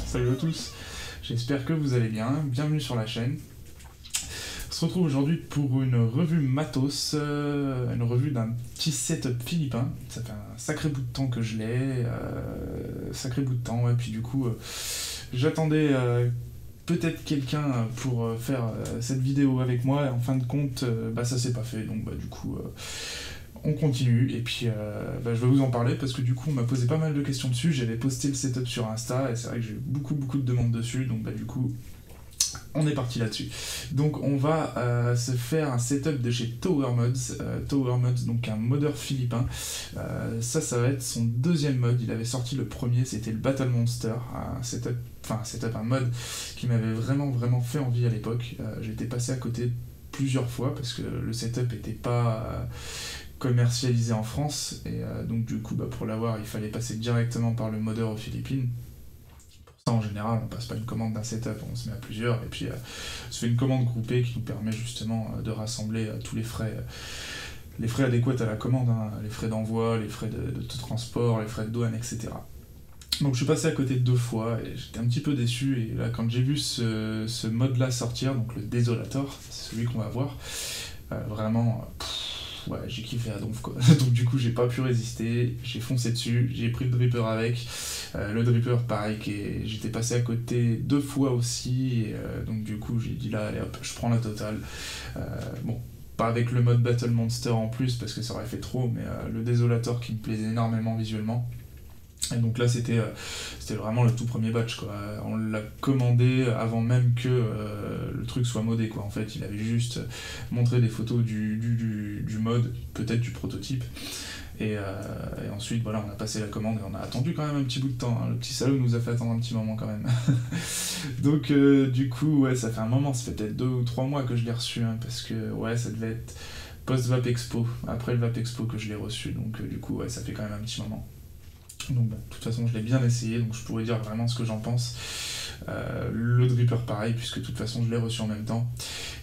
Salut à tous, j'espère que vous allez bien, bienvenue sur la chaîne. On se retrouve aujourd'hui pour une revue matos, une revue d'un petit setup philippin. Ça fait un sacré bout de temps que je l'ai, sacré bout de temps, ouais, puis du coup j'attendais peut-être quelqu'un pour faire cette vidéo avec moi, et en fin de compte ça s'est pas fait, donc du coup on continue, et puis je vais vous en parler parce que du coup on m'a posé pas mal de questions dessus. J'avais posté le setup sur Insta et c'est vrai que j'ai eu beaucoup de demandes dessus, donc du coup on est parti là-dessus. Donc on va se faire un setup de chez Tower Mods, donc un modeur philippin. Ça va être son deuxième mod. Il avait sorti le premier, c'était le Battle Monster, un mod qui m'avait vraiment fait envie à l'époque. J'étais passé à côté plusieurs fois parce que le setup était pas commercialisé en France, et donc du coup pour l'avoir il fallait passer directement par le modeur aux Philippines. Pour ça en général on passe pas une commande d'un setup, on se met à plusieurs et puis on se fait une commande groupée qui nous permet justement de rassembler tous les frais adéquats à la commande, hein, les frais d'envoi, les frais de transport, les frais de douane, etc. Donc je suis passé à côté 2 fois et j'étais un petit peu déçu, et là quand j'ai vu ce mode là sortir, donc le Desolator, c'est celui qu'on va voir, vraiment ouais, j'ai kiffé à donf quoi. Donc du coup j'ai pas pu résister, j'ai foncé dessus, j'ai pris le dripper avec. Le dripper pareil, j'étais passé à côté 2 fois aussi, et donc du coup j'ai dit là allez hop, je prends la totale. Bon, pas avec le mode Battle Monster en plus parce que ça aurait fait trop, mais le Desolator qui me plaisait énormément visuellement. Et donc là c'était vraiment le tout premier batch quoi. On l'a commandé avant même que le truc soit modé quoi. En fait il avait juste montré des photos du mode, peut-être du prototype, et ensuite voilà, on a passé la commande et on a attendu quand même un petit bout de temps, hein. Le petit salaud nous a fait attendre un petit moment quand même. Donc du coup ouais, ça fait un moment, ça fait peut-être 2 ou 3 mois que je l'ai reçu, hein, parce que ouais ça devait être post-Vap Expo, après le Vap Expo que je l'ai reçu, donc du coup ouais ça fait quand même un petit moment. Donc bon, de toute façon je l'ai bien essayé, donc je pourrais dire vraiment ce que j'en pense. Le dripper pareil, puisque de toute façon je l'ai reçu en même temps.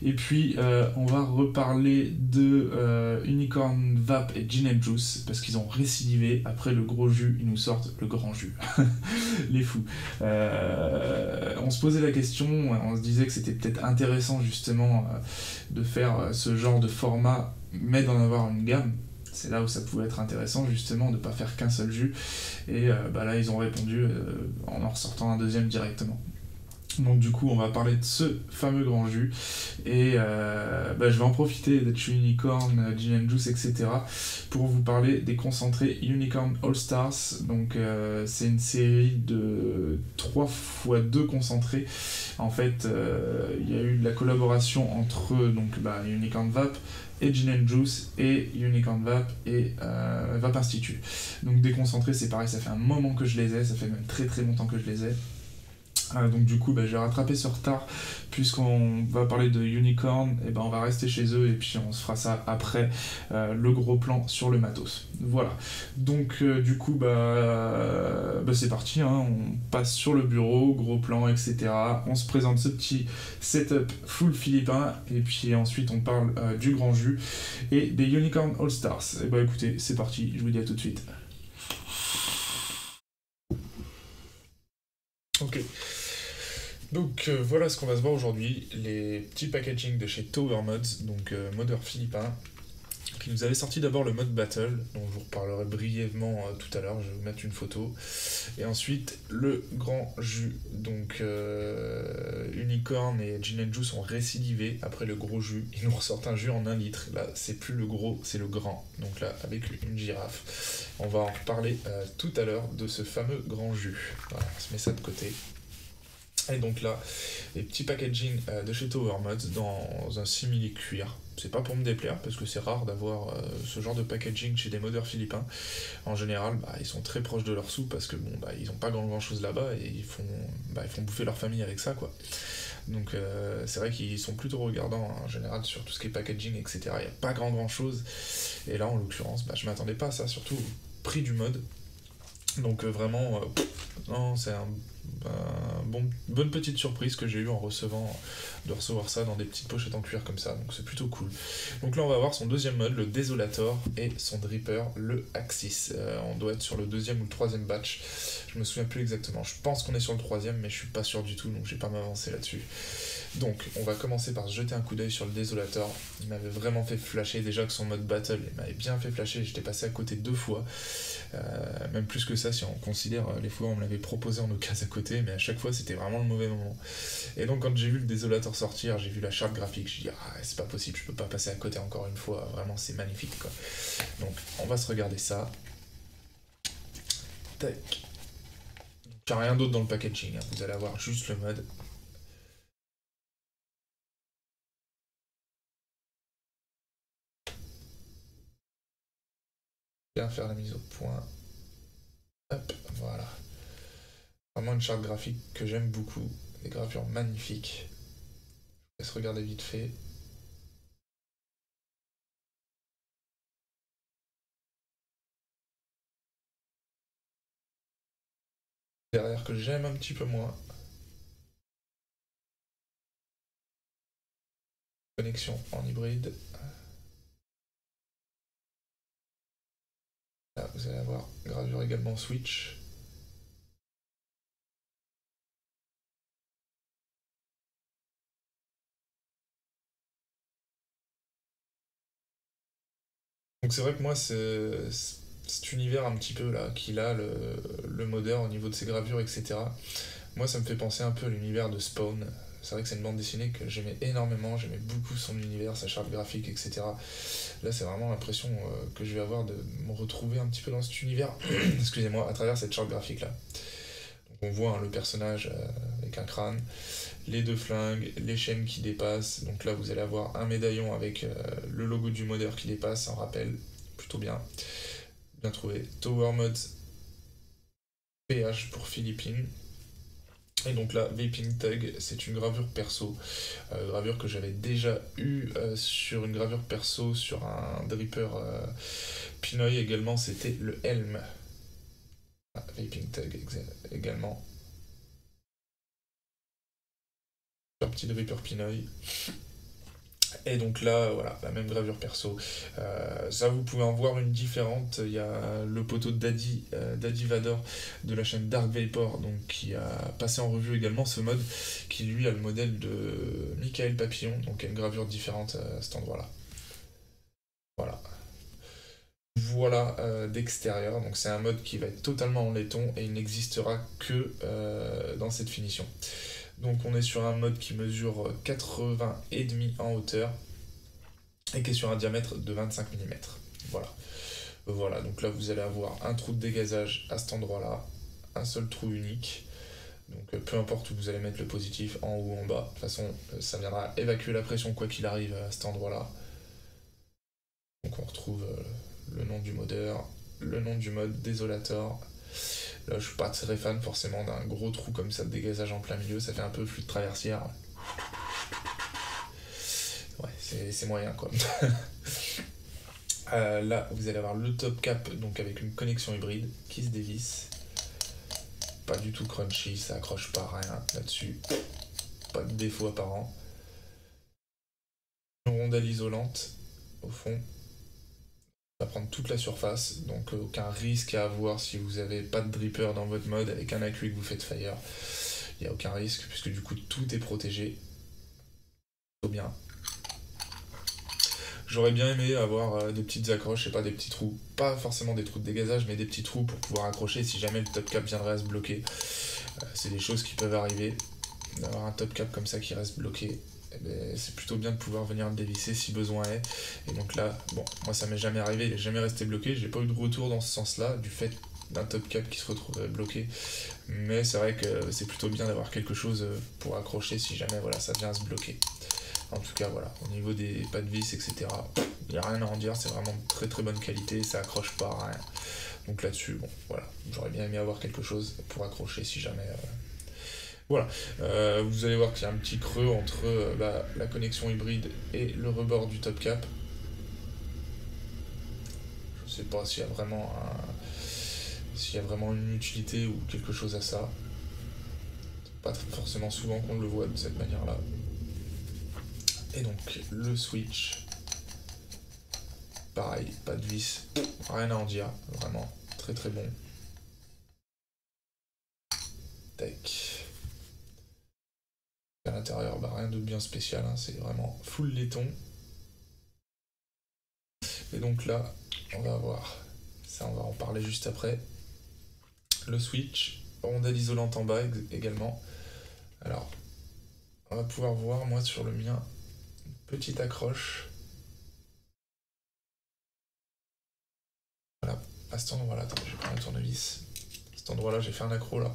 Et puis on va reparler de Unicorn Vap et Gin Juice, parce qu'ils ont récidivé. Après le gros jus, ils nous sortent le grand jus. Les fous. On se posait la question, on se disait que c'était peut-être intéressant justement de faire ce genre de format, mais d'en avoir une gamme. C'est là où ça pouvait être intéressant justement de ne pas faire qu'un seul jus, et là ils ont répondu en ressortant un deuxième directement. Donc du coup on va parler de ce fameux grand jus, et je vais en profiter d'être chez Unicorn, Gin Juice, etc. pour vous parler des concentrés Unicorn All Stars. Donc c'est une série de 3x2 concentrés. En fait il y a eu de la collaboration entre Unicorn Vap et Gin Juice et Unicorn Vap et Vap Institute. Donc des concentrés c'est pareil, ça fait un moment que je les ai, ça fait même très longtemps que je les ai. Donc du coup j'ai rattrapé ce retard, puisqu'on va parler de Unicorn, et on va rester chez eux et puis on se fera ça après le gros plan sur le matos. Voilà, donc du coup c'est parti, hein, on passe sur le bureau, gros plan, etc. On se présente ce petit setup full philippin, et puis ensuite on parle du grand jus et des Unicorn All Stars. Et écoutez, c'est parti, je vous dis à tout de suite. Ok. Donc voilà ce qu'on va se voir aujourd'hui, les petits packaging de chez Tower Mods, donc modeur philippin, qui nous avait sorti d'abord le mode Battle, dont je vous reparlerai brièvement tout à l'heure, je vais vous mettre une photo, et ensuite le grand jus, donc Unicorn et Gin Juice ont récidivé après le gros jus, ils nous ressortent un jus en 1 litre, là c'est plus le gros, c'est le grand, donc là avec une girafe. On va en reparler tout à l'heure de ce fameux grand jus. Voilà, on se met ça de côté. Et donc là, les petits packaging de chez Tower Mods dans un simili cuir. C'est pas pour me déplaire, parce que c'est rare d'avoir ce genre de packaging chez des modeurs philippins. En général, ils sont très proches de leur sous, parce que ils ont pas grand chose là-bas, et ils font bouffer leur famille avec ça, quoi. Donc c'est vrai qu'ils sont plutôt regardants, hein, en général, sur tout ce qui est packaging, etc. Il n'y a pas grand chose. Et là, en l'occurrence, je m'attendais pas à ça, surtout au prix du mode. Donc vraiment, non, c'est un bonne petite surprise que j'ai eu en de recevoir ça dans des petites pochettes en cuir comme ça, donc c'est plutôt cool. Donc là on va voir son deuxième mode, le Desolator, et son dripper, le Axis. On doit être sur le deuxième ou le troisième batch, je me souviens plus exactement, je pense qu'on est sur le troisième mais je suis pas sûr du tout, donc je vais pas m'avancer là-dessus. Donc on va commencer par se jeter un coup d'œil sur le Desolator. Il m'avait vraiment fait flasher, déjà que son mode battle il m'avait bien fait flasher, j'étais passé à côté 2 fois, même plus que ça si on considère les fois où on me l'avait proposé en occasion à côté, mais à chaque fois c'était vraiment le mauvais moment. Et donc quand j'ai vu le Desolator sortir, j'ai vu la charte graphique, je dis ah c'est pas possible, je peux pas passer à côté encore une fois, vraiment c'est magnifique quoi. Donc on va se regarder ça. Tac. Il n'y a rien d'autre dans le packaging, hein. Vous allez avoir juste le mode. Bien faire la mise au point. Hop, voilà. Vraiment une charte graphique que j'aime beaucoup. Des gravures magnifiques. Je laisse regarder vite fait. Derrière que j'aime un petit peu moins. Connexion en hybride. Là, vous allez avoir gravure également switch. Donc c'est vrai que moi, cet univers un petit peu là, qu'il a, le modeur au niveau de ses gravures, etc. Moi, ça me fait penser un peu à l'univers de Spawn. C'est vrai que c'est une bande dessinée que j'aimais énormément, j'aimais beaucoup son univers, sa charte graphique, etc. Là, c'est vraiment l'impression que je vais avoir de me retrouver un petit peu dans cet univers, excusez-moi, à travers cette charte graphique-là. Donc on voit hein, le personnage avec un crâne, les 2 flingues, les chaînes qui dépassent. Donc là, vous allez avoir un médaillon avec le logo du modeur qui dépasse, en rappel, plutôt bien. Bien trouvé. Tower Mode PH pour Philippines. Et donc là, Vaping Tag, c'est une gravure perso, gravure que j'avais déjà eue sur une gravure perso sur un dripper Pinoy également, c'était le Helm. Ah, Vaping Tag également. Un petit dripper Pinoy. Et donc là, voilà, la même gravure perso. Ça, vous pouvez en voir une différente. Il y a le poteau de Daddy Vador de la chaîne Dark Vapor, donc qui a passé en revue également ce mode, qui lui a le modèle de Michael Papillon, donc il y a une gravure différente à cet endroit-là. Voilà. Voilà d'extérieur, donc c'est un mode qui va être totalement en laiton et il n'existera que dans cette finition. Donc on est sur un mode qui mesure 80,5 en hauteur et qui est sur un diamètre de 25 mm. Voilà. Voilà, donc là vous allez avoir un trou de dégazage à cet endroit-là, un seul trou unique. Donc peu importe où vous allez mettre le positif, en haut ou en bas, de toute façon ça viendra évacuer la pression quoi qu'il arrive à cet endroit-là. Donc on retrouve le nom du modeur, le nom du mode Desolator. Là, je suis pas très fan forcément d'un gros trou comme ça de dégazage en plein milieu, ça fait un peu flux de traversière. Ouais, c'est moyen quoi. Là, vous allez avoir le top cap donc avec une connexion hybride qui se dévisse. Pas du tout crunchy, ça accroche pas rien là-dessus. Pas de défaut apparent. Une rondelle isolante au fond. Va prendre toute la surface, donc aucun risque à avoir si vous n'avez pas de dripper dans votre mode avec un accu que vous faites fire. Il n'y a aucun risque puisque du coup tout est protégé. Plutôt bien. J'aurais bien aimé avoir des petites accroches, je sais pas, des petits trous. Pas forcément des trous de dégazage, mais des petits trous pour pouvoir accrocher si jamais le top cap viendrait à se bloquer. C'est des choses qui peuvent arriver. D'avoir un top cap comme ça qui reste bloqué. C'est plutôt bien de pouvoir venir le dévisser si besoin est. Et donc là, bon, moi ça m'est jamais arrivé, il est jamais resté bloqué, j'ai pas eu de retour dans ce sens-là, du fait d'un top cap qui se retrouverait bloqué. Mais c'est vrai que c'est plutôt bien d'avoir quelque chose pour accrocher si jamais voilà, ça vient à se bloquer. En tout cas, voilà, au niveau des pas de vis, etc., il n'y a rien à en dire, c'est vraiment de très très bonne qualité, ça accroche pas à rien. Donc là-dessus, bon, voilà, j'aurais bien aimé avoir quelque chose pour accrocher si jamais... Voilà, vous allez voir qu'il y a un petit creux entre la connexion hybride et le rebord du top cap. Je sais pas s'il y a vraiment s'il y a vraiment une utilité ou quelque chose à ça. pas forcément souvent qu'on le voit de cette manière-là. Et donc le switch, pareil, pas de vis, rien à en dire, vraiment très très bon. Tac. À l'intérieur, bah rien de bien spécial, hein, c'est vraiment full laiton. Et donc là, on va avoir, ça on va en parler juste après, le switch, rondelle isolante en bas également. Alors, on va pouvoir voir, moi sur le mien, une petite accroche. Voilà, à cet endroit-là, attends, je vais prendre un tournevis. À cet endroit-là, j'ai fait un accro là.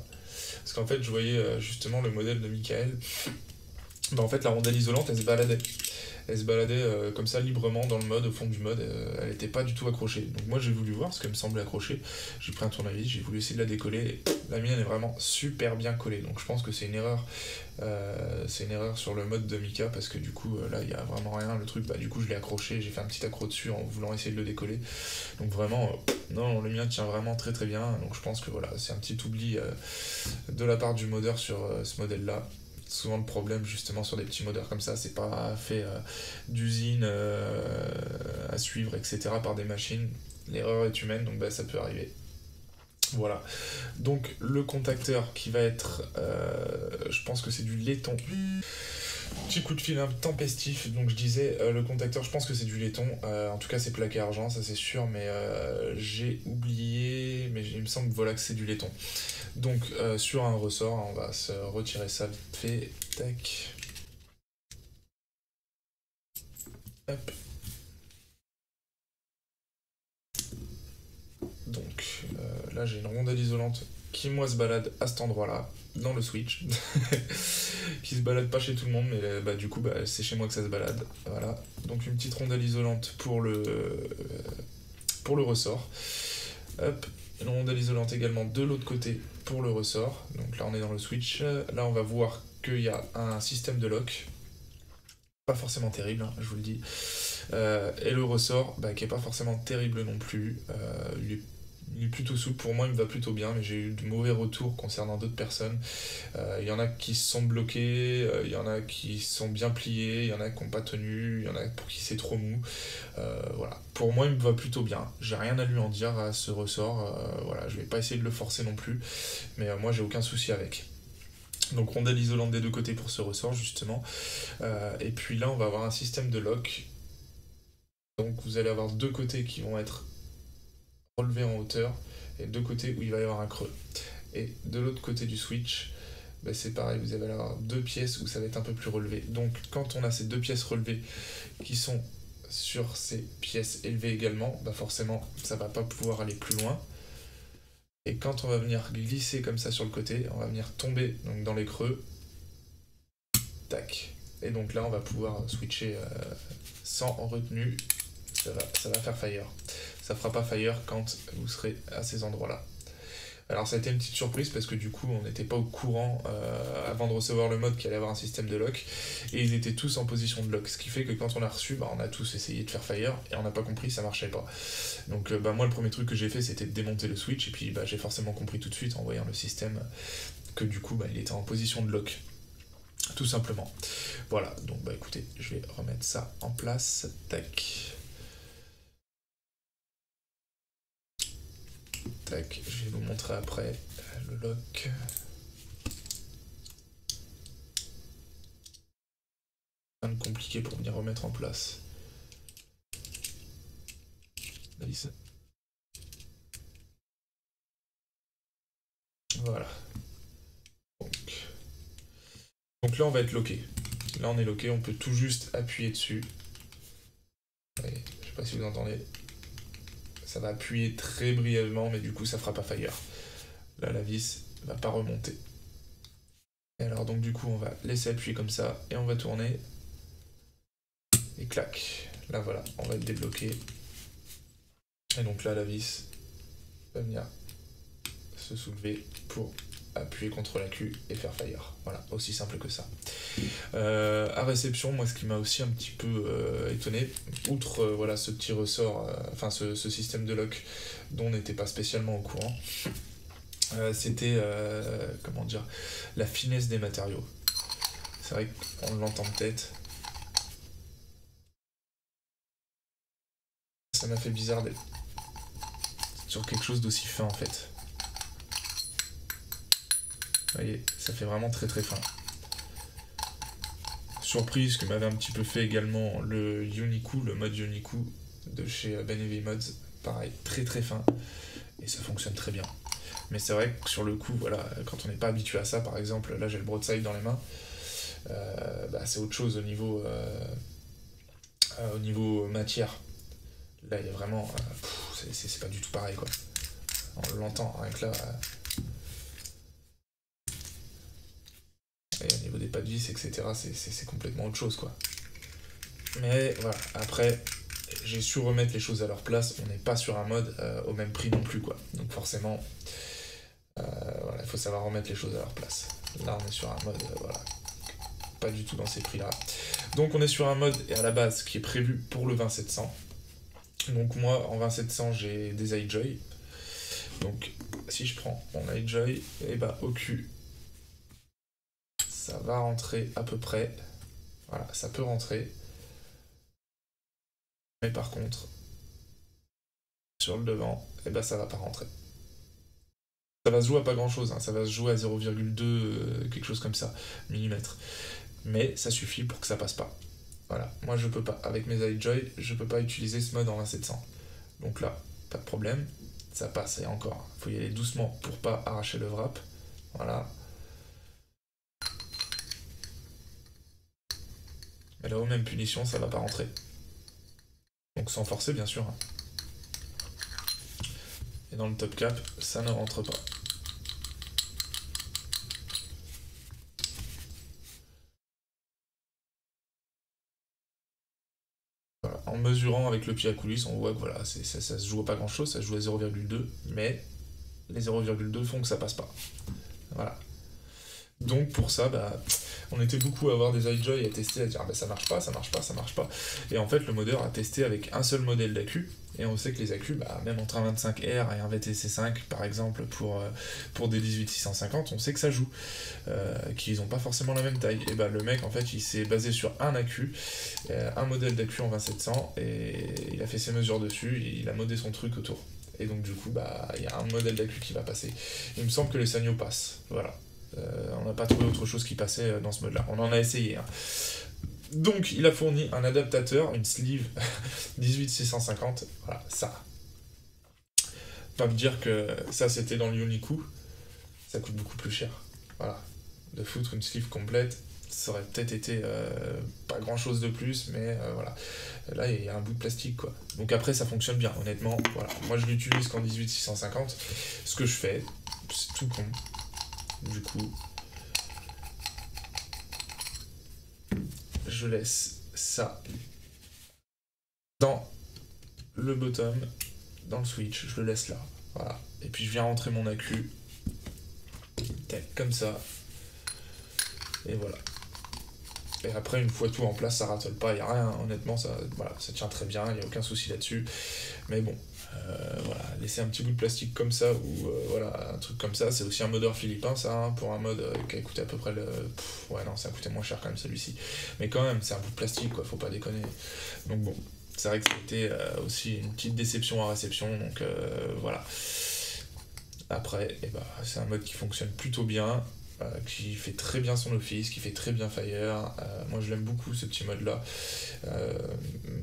Parce qu'en fait, je voyais justement le modèle de Michael. Bah, en fait, la rondelle isolante, elle se baladait. Elle se baladait comme ça librement dans le mode, au fond du mode, elle n'était pas du tout accrochée. Donc moi j'ai voulu voir ce qu'elle me semblait accrochée, j'ai pris un tournevis, j'ai voulu essayer de la décoller, et la mienne est vraiment super bien collée. Donc je pense que c'est une erreur sur le mode de Mika, parce que du coup là il n'y a vraiment rien, le truc, bah du coup je l'ai accroché, j'ai fait un petit accro dessus en voulant essayer de le décoller. Donc vraiment, non, le mien tient vraiment très très bien, donc je pense que voilà, c'est un petit oubli de la part du modeur sur ce modèle-là. Souvent le problème justement sur des petits modeurs comme ça, c'est pas fait d'usine à suivre, etc. par des machines. L'erreur est humaine, donc bah, ça peut arriver. Voilà. Donc le contacteur qui va être, je pense que c'est du laiton. Petit coup de fil intempestif, donc je disais, le contacteur, je pense que c'est du laiton, en tout cas c'est plaqué argent, ça c'est sûr, mais j'ai oublié, mais il me semble voilà, que c'est du laiton. Donc sur un ressort, on va se retirer ça vite fait, tac. Hop. Donc là j'ai une rondelle isolante qui moi se balade à cet endroit-là, dans le switch, qui se balade pas chez tout le monde, mais bah, du coup bah, c'est chez moi que ça se balade. Voilà, donc une petite rondelle isolante pour le ressort. Hop, une rondelle isolante également de l'autre côté pour le ressort. Donc là on est dans le switch. Là on va voir qu'il y a un système de lock. Pas forcément terrible, hein, je vous le dis. Et le ressort, bah, qui est pas forcément terrible non plus. Il est plutôt souple, pour moi il me va plutôt bien, mais j'ai eu de mauvais retours concernant d'autres personnes. Il y en a qui se sont bloqués, il y en a qui sont bien pliés, il y en a qui n'ont pas tenu, il y en a pour qui c'est trop mou. Voilà. Pour moi il me va plutôt bien, j'ai rien à lui en dire à ce ressort, voilà, je vais pas essayer de le forcer non plus, mais moi j'ai aucun souci avec. Donc rondelle isolante des deux côtés pour ce ressort justement. Et puis là on va avoir un système de lock. Donc vous allez avoir deux côtés qui vont être relevés en hauteur et deux côtés où il va y avoir un creux. Et de l'autre côté du switch, bah c'est pareil, vous allez avoir deux pièces où ça va être un peu plus relevé. Donc quand on a ces deux pièces relevées qui sont sur ces pièces élevées également, bah forcément ça va pas pouvoir aller plus loin. Et quand on va venir glisser comme ça sur le côté, on va venir tomber donc, dans les creux. Tac. Et donc là on va pouvoir switcher sans retenue. Ça va faire fire. Ça fera pas fire quand vous serez à ces endroits-là. Alors ça a été une petite surprise parce que du coup on n'était pas au courant avant de recevoir le mode qu'il allait avoir un système de lock et ils étaient tous en position de lock, ce qui fait que quand on a reçu, bah, on a tous essayé de faire fire et on n'a pas compris, ça marchait pas. Donc bah, moi le premier truc que j'ai fait c'était de démonter le switch et puis bah, j'ai forcément compris tout de suite en voyant le système que du coup bah, il était en position de lock. Tout simplement. Voilà, donc bah écoutez, je vais remettre ça en place. Tac. Tac, je vais vous montrer après le lock. Rien de compliqué pour venir remettre en place. La vis. Voilà. Donc là on va être locké. Là on est locké, on peut tout juste appuyer dessus. Allez, je sais pas si vous entendez. Ça va appuyer très brièvement, mais du coup ça fera pas fire. Là la vis va pas remonter. Et alors donc du coup on va laisser appuyer comme ça et on va tourner. Et clac. Là voilà, on va être débloqué. Et donc là la vis va venir se soulever pour appuyer contre la queue et faire fire. Voilà, aussi simple que ça. À réception, moi ce qui m'a aussi un petit peu étonné, outre voilà, ce petit ressort, enfin ce système de lock dont on n'était pas spécialement au courant, C'était, comment dire, la finesse des matériaux. C'est vrai qu'on l'entend peut-être. Ça m'a fait bizarre d'être sur quelque chose d'aussi fin en fait. Vous voyez, ça fait vraiment très très fin. Surprise que m'avait un petit peu fait également le Yuniku, le mode Yuniku de chez Ben Heavy Mods. Pareil, très très fin. Et ça fonctionne très bien. Mais c'est vrai que sur le coup, voilà, quand on n'est pas habitué à ça, par exemple, là j'ai le broadside dans les mains, c'est autre chose au niveau matière. Là, il y a vraiment. C'est pas du tout pareil, quoi. On l'entend, rien que là. Et au niveau des pas de vis, etc., c'est complètement autre chose, quoi. Mais voilà, après, j'ai su remettre les choses à leur place. On n'est pas sur un mode au même prix non plus, quoi. Donc forcément, voilà, il faut savoir remettre les choses à leur place. Là, on est sur un mode, voilà, pas du tout dans ces prix-là. Donc on est sur un mode, et à la base, qui est prévu pour le 20700. Donc moi, en 20700, j'ai des iJoy. Donc si je prends mon iJoy, et bah au cul, ça va rentrer à peu près. Voilà, ça peut rentrer. Mais par contre, sur le devant, et bah ça va pas rentrer. Ça va se jouer à pas grand chose, hein. Ça va se jouer à 0,2, quelque chose comme ça, millimètres. Mais ça suffit pour que ça passe pas. Voilà, moi je peux pas, avec mes iJoy, je peux pas utiliser ce mode en 2700. Donc là, pas de problème, ça passe, et encore, faut y aller doucement pour pas arracher le wrap. Voilà. Mais là, aux mêmes punitions, ça va pas rentrer. Donc sans forcer, bien sûr. Et dans le top cap, ça ne rentre pas. Voilà. En mesurant avec le pied à coulisse, on voit que voilà, ça se joue à pas grand chose, ça se joue à 0,2, mais les 0,2 font que ça passe pas. Voilà. Donc pour ça, on était beaucoup à avoir des iJoy et à tester, à dire ça marche pas, ça marche pas, ça marche pas. Et en fait, le modeur a testé avec un seul modèle d'AQ. Et on sait que les accus, même entre un 25R et un VTC5 par exemple, pour des 18650, on sait que ça joue. Qu'ils n'ont pas forcément la même taille. Et le mec, en fait, il s'est basé sur un accu, un modèle d'accu en 20700, et il a fait ses mesures dessus, et il a modé son truc autour. Et donc du coup, il y a un modèle d'accu qui va passer. Il me semble que les Sanyo passent. Voilà. On n'a pas trouvé autre chose qui passait dans ce mode-là. On en a essayé. Hein. Donc, il a fourni un adaptateur, une sleeve 18650. Voilà, ça. Pas me dire que ça, c'était dans le Yuniku. Ça coûte beaucoup plus cher. Voilà. De foutre une sleeve complète, ça aurait peut-être été pas grand-chose de plus, mais voilà. Là, il y a un bout de plastique, quoi. Donc après, ça fonctionne bien, honnêtement. Voilà. Moi, je l'utilise qu'en 18650. Ce que je fais, c'est tout con. Du coup, je laisse ça dans le bottom, dans le switch, je le laisse là. Voilà. Et puis je viens rentrer mon accu. Comme ça. Et voilà. Et après, une fois tout en place, ça ratole pas, il n'y a rien. Honnêtement, ça tient très bien, il n'y a aucun souci là-dessus. Mais bon, voilà, laisser un petit bout de plastique comme ça, ou voilà, un truc comme ça, c'est aussi un modeur philippin, ça, hein, pour un mode qui a coûté à peu près le. Ouais, non, ça a coûté moins cher quand même celui-ci. Mais quand même, c'est un bout de plastique, quoi, faut pas déconner. Donc bon, c'est vrai que c'était aussi une petite déception à réception, donc voilà. Après, c'est un mode qui fonctionne plutôt bien. Qui fait très bien son office, qui fait très bien Fire. Moi je l'aime beaucoup ce petit mode là.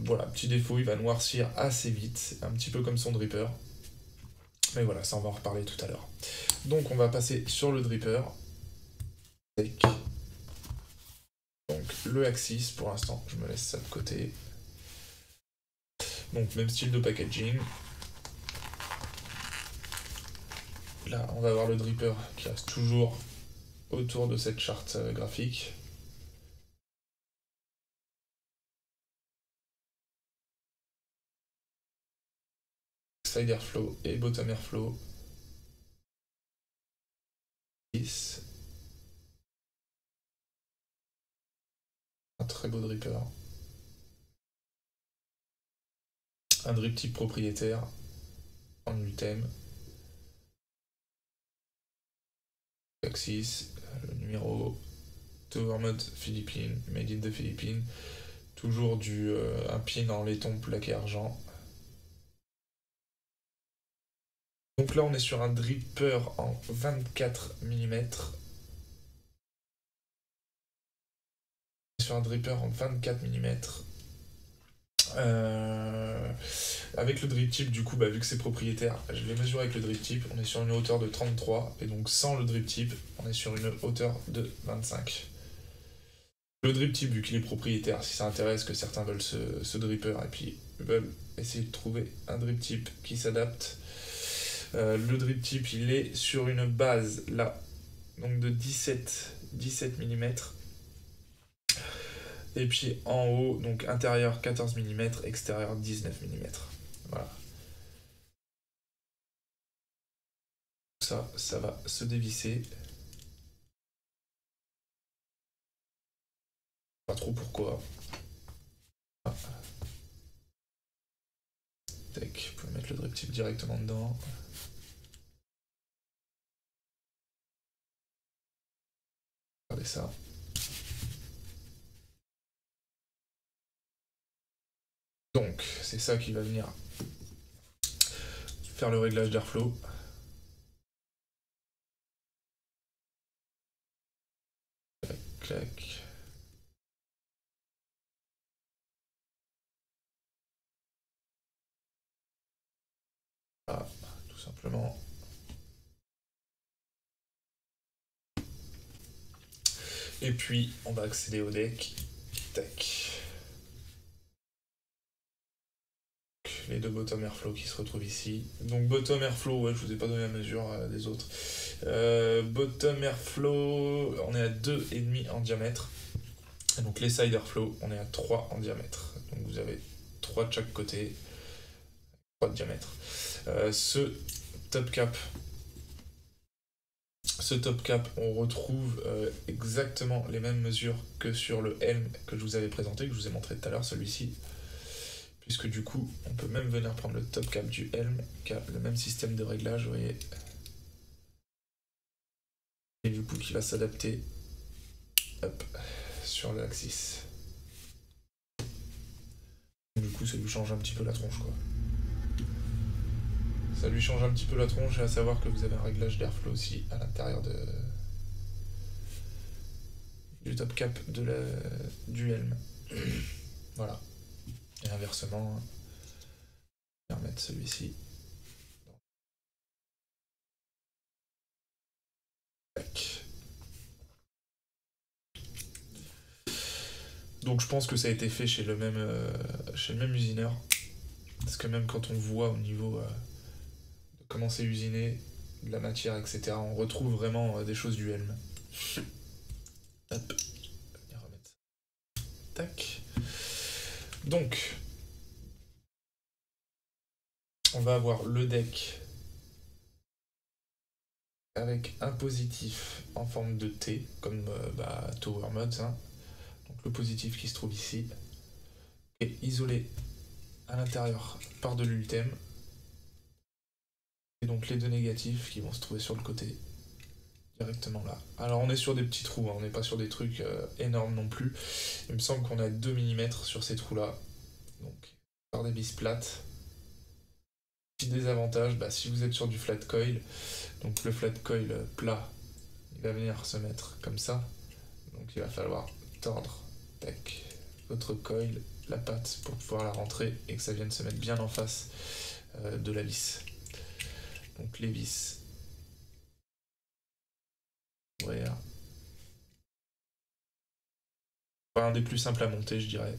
Voilà, petit défaut, il va noircir assez vite, un petit peu comme son dripper. Mais voilà, ça on va en reparler tout à l'heure. Donc on va passer sur le dripper. Donc le Axis pour l'instant, je me laisse ça de côté. Donc même style de packaging. Là on va avoir le dripper qui reste toujours autour de cette charte graphique. Side airflow et bottom airflow. Un très beau dripper. Un drip type propriétaire en UTM. Axis, le numéro Tower Mode Philippines, Made in the Philippines. Toujours un pin en laiton plaqué argent. Donc là on est sur un dripper en 24 mm. Sur un dripper en 24 mm. Avec le drip tip, du coup, vu que c'est propriétaire, je vais mesurer avec le drip tip. On est sur une hauteur de 33, et donc sans le drip tip, on est sur une hauteur de 25. Le drip tip, vu qu'il est propriétaire, si ça intéresse que certains veulent ce dripper et puis veulent essayer de trouver un drip tip qui s'adapte, le drip tip, il est sur une base là, donc de 17 mm. Et puis en haut, donc intérieur 14 mm, extérieur 19 mm. Voilà. Ça va se dévisser. Pas trop pourquoi. Tac, vous pouvez mettre le drip tip directement dedans. Regardez ça. Donc, c'est ça qui va venir faire le réglage d'airflow. Clac, clac. Voilà, tout simplement. Et puis, on va accéder au deck. Tac. Les deux bottom airflow qui se retrouvent ici. Donc bottom airflow, ouais, je vous ai pas donné la mesure des autres. Bottom airflow, on est à 2,5 en diamètre. Et donc les side airflow, on est à 3 en diamètre. Donc vous avez 3 de chaque côté, 3 de diamètre. Ce top cap, on retrouve exactement les mêmes mesures que sur le helm que je vous avais présenté, que je vous ai montré tout à l'heure, celui-ci. Puisque du coup, on peut même venir prendre le top cap du helm, qui a le même système de réglage, vous voyez. Et du coup, qui va s'adapter sur l'axis. Du coup, ça lui change un petit peu la tronche, quoi. Ça lui change un petit peu la tronche, et à savoir que vous avez un réglage d'airflow aussi à l'intérieur du top cap du helm. Voilà. Et inversement, on va remettre celui-ci. Tac. Donc je pense que ça a été fait chez le même usineur. Parce que même quand on voit au niveau de comment c'est usiné, de la matière, etc., on retrouve vraiment des choses du helm. Hop, on va venir remettre ça. Tac. Donc, on va avoir le deck avec un positif en forme de T, comme Tower Mods. Hein. Donc le positif qui se trouve ici est isolé à l'intérieur par de l'ultème. Et donc les deux négatifs qui vont se trouver sur le côté, directement là. Alors on est sur des petits trous, hein, on n'est pas sur des trucs énormes non plus. Il me semble qu'on a 2 mm sur ces trous là. Donc par des vis plates. Petit désavantage, si vous êtes sur du flat coil, donc le flat coil plat, il va venir se mettre comme ça. Donc il va falloir tordre tac, votre coil, la patte pour pouvoir la rentrer et que ça vienne se mettre bien en face de la vis. Donc les vis. Ouvrir. Un des plus simples à monter, je dirais.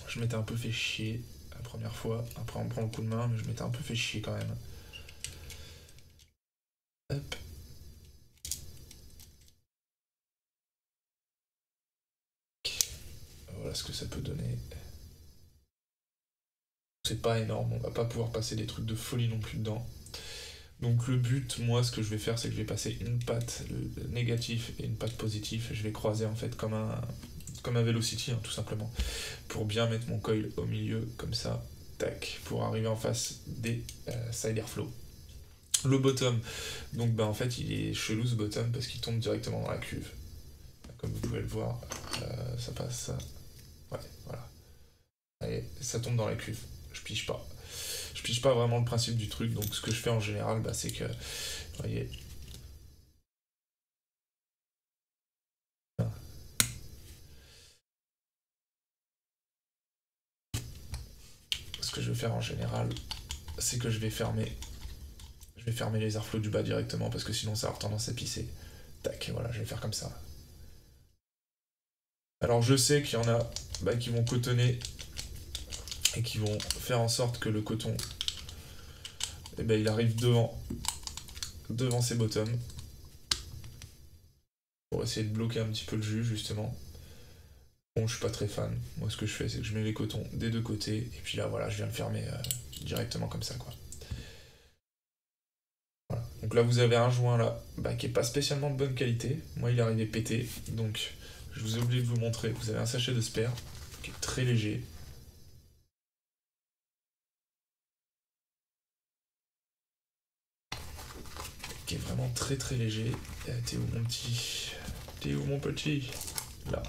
Je m'étais un peu fait chier la première fois. Après, on prend le coup de main, mais je m'étais un peu fait chier quand même. Hop. Voilà ce que ça peut donner. C'est pas énorme, on va pas pouvoir passer des trucs de folie non plus dedans. Donc le but, moi, ce que je vais faire, c'est que je vais passer une patte négative et une patte positive. Je vais croiser en fait comme un Velocity, hein, tout simplement, pour bien mettre mon coil au milieu, comme ça, tac, pour arriver en face des side airflow. Le bottom, donc bah en fait il est chelou ce bottom parce qu'il tombe directement dans la cuve. Comme vous pouvez le voir, ça passe, ouais, voilà. Et ça tombe dans la cuve, je pige pas. Je pige pas vraiment le principe du truc, donc ce que je fais en général, bah, c'est que, vous voyez... Ce que je vais faire en général, c'est que je vais fermer les airflows du bas directement parce que sinon ça va avoir tendance à pisser. Tac, et voilà, je vais faire comme ça. Alors je sais qu'il y en a bah, qui vont cotonner et qui vont faire en sorte que le coton, eh ben, il arrive devant ses bottoms pour essayer de bloquer un petit peu le jus justement. Bon, je suis pas très fan. Moi, ce que je fais, c'est que je mets les cotons des deux côtés et puis là, voilà, je viens le fermer directement comme ça, quoi. Voilà. Donc là, vous avez un joint là, bah, qui est pas spécialement de bonne qualité. Moi, il est arrivé pété, donc je vous ai oublié de vous montrer. Vous avez un sachet de spare qui est très léger. Qui est vraiment très très léger. T'es où mon petit? T'es où mon petit? Là.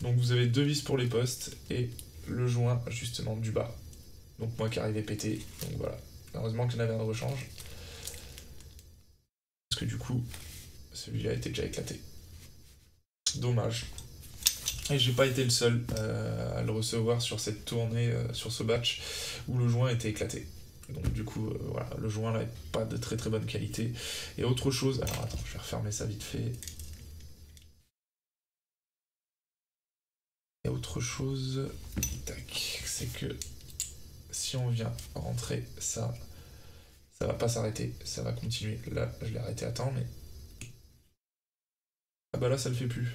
Donc vous avez deux vis pour les postes et le joint justement du bas. Donc moi qui arrivais pété. Donc voilà. Heureusement qu'il y en avait un de rechange. Parce que du coup, celui-là était déjà éclaté. Dommage. Et j'ai pas été le seul à le recevoir sur cette tournée, sur ce batch, où le joint était éclaté. Donc du coup, voilà, le joint là est pas de très très bonne qualité. Et autre chose, alors attends, je vais refermer ça vite fait. Et autre chose, tac, c'est que si on vient rentrer ça, ça va pas s'arrêter, ça va continuer. Là, je l'ai arrêté à temps, mais... Ah bah là, ça le fait plus.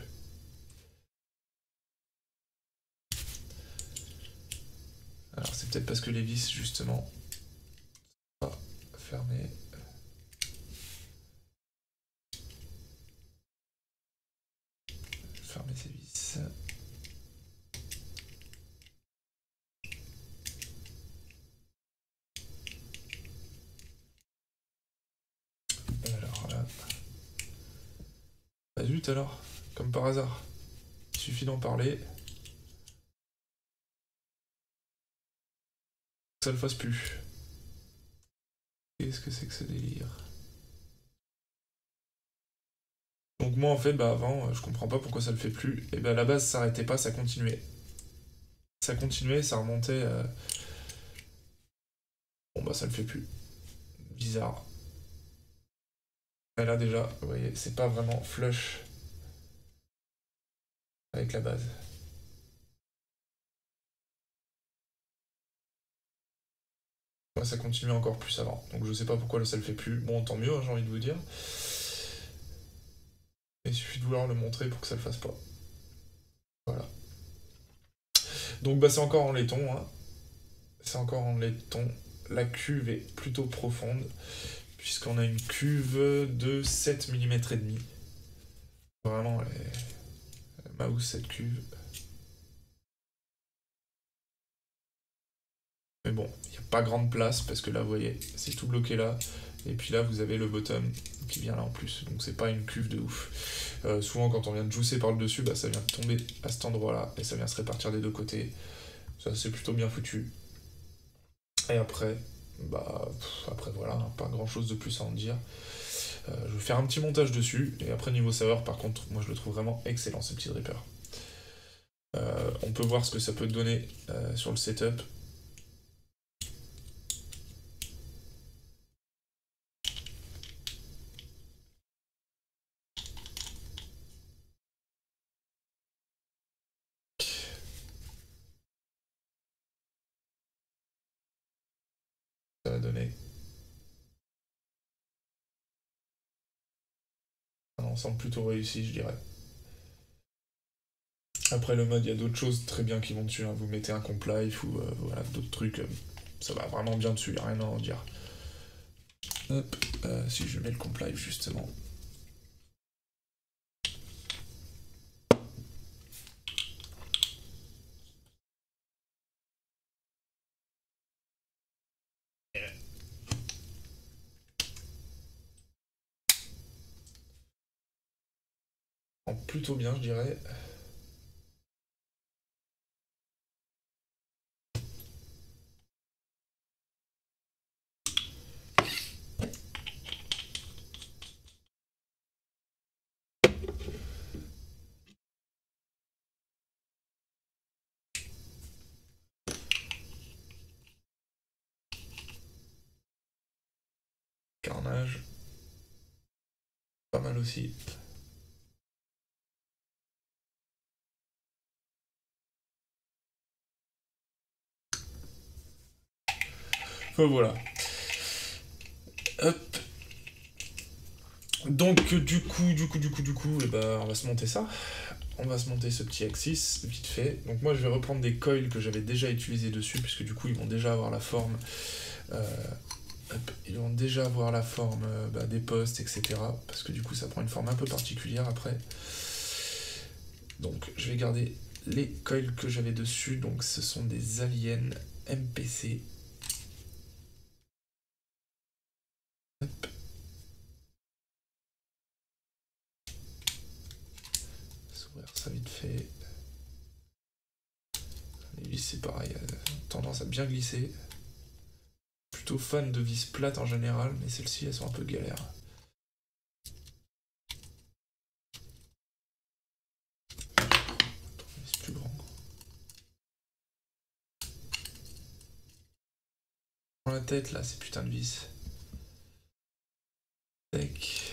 Alors c'est peut-être parce que les vis, justement, pas fermées. Fermer ces vis. Alors là... Bah zut alors, comme par hasard. Il suffit d'en parler. Ça le fasse plus. Qu'est-ce que c'est que ce délire? Donc moi en fait, bah avant, je comprends pas pourquoi ça le fait plus. Et bah à la base, ça s'arrêtait pas, ça continuait. Ça continuait, ça remontait... Bon bah ça le fait plus. Bizarre. Et là déjà, vous voyez, c'est pas vraiment flush avec la base. Moi ça continue encore plus avant. Donc je sais pas pourquoi là ça le fait plus. Bon tant mieux, hein, j'ai envie de vous dire. Il suffit de vouloir le montrer pour que ça le fasse pas. Voilà. Donc bah c'est encore en laiton, hein. C'est encore en laiton. La cuve est plutôt profonde, puisqu'on a une cuve de 7 mm et demi. Vraiment, mouse cette cuve. Mais bon, il n'y a pas grande place, parce que là, vous voyez, c'est tout bloqué là. Et puis là, vous avez le bottom qui vient là en plus. Donc c'est pas une cuve de ouf. Souvent, quand on vient de juicer par le dessus, bah, ça vient de tomber à cet endroit-là. Et ça vient se répartir des deux côtés. Ça, c'est plutôt bien foutu. Et après, bah, après voilà, hein, pas grand-chose de plus à en dire. Je vais faire un petit montage dessus. Et après, niveau saveur, par contre, moi, je le trouve vraiment excellent, ce petit dripper. On peut voir ce que ça peut donner sur le setup. Ça va donner un ensemble plutôt réussi, je dirais. Après le mode, il y a d'autres choses très bien qui vont dessus, hein. Vous mettez un comp life ou voilà, d'autres trucs, ça va vraiment bien dessus, il n'y a rien à en dire. Hop, si je mets le comp life justement. plutôt bien, je dirais. Carnage. Pas mal aussi. Enfin voilà. Hop. Donc du coup, eh ben, on va se monter ça. On va se monter ce petit Axis, vite fait. Donc moi je vais reprendre des coils que j'avais déjà utilisés dessus, puisque du coup ils vont déjà avoir la forme. Ils vont déjà avoir la forme des postes, etc. Parce que du coup ça prend une forme un peu particulière après. Donc je vais garder les coils que j'avais dessus. Donc ce sont des aliens MPC. Hop. S'ouvrir ça vite fait. Les vis c'est pareil, tendance à bien glisser. Plutôt fan de vis plates en général, mais celles-ci elles sont un peu galères. C'est plus grand. Dans la tête là, ces putains de vis. Tac.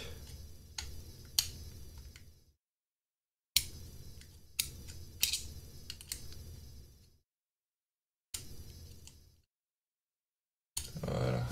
Voilà.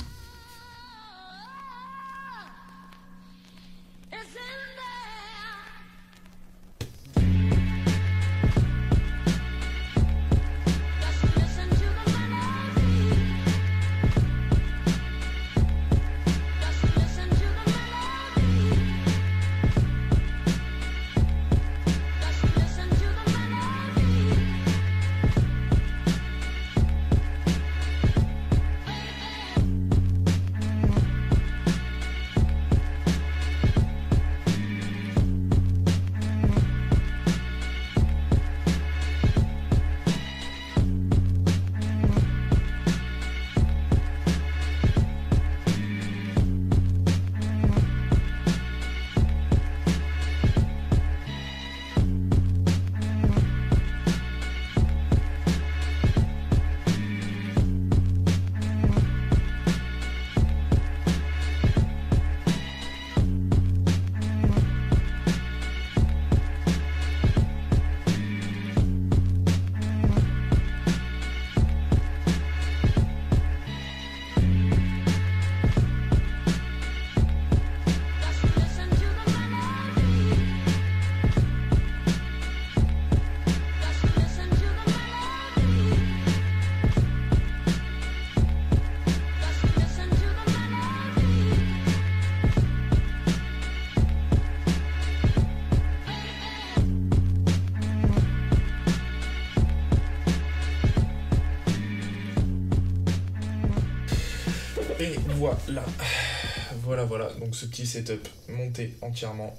Et voilà. Voilà. Donc ce petit setup monté entièrement.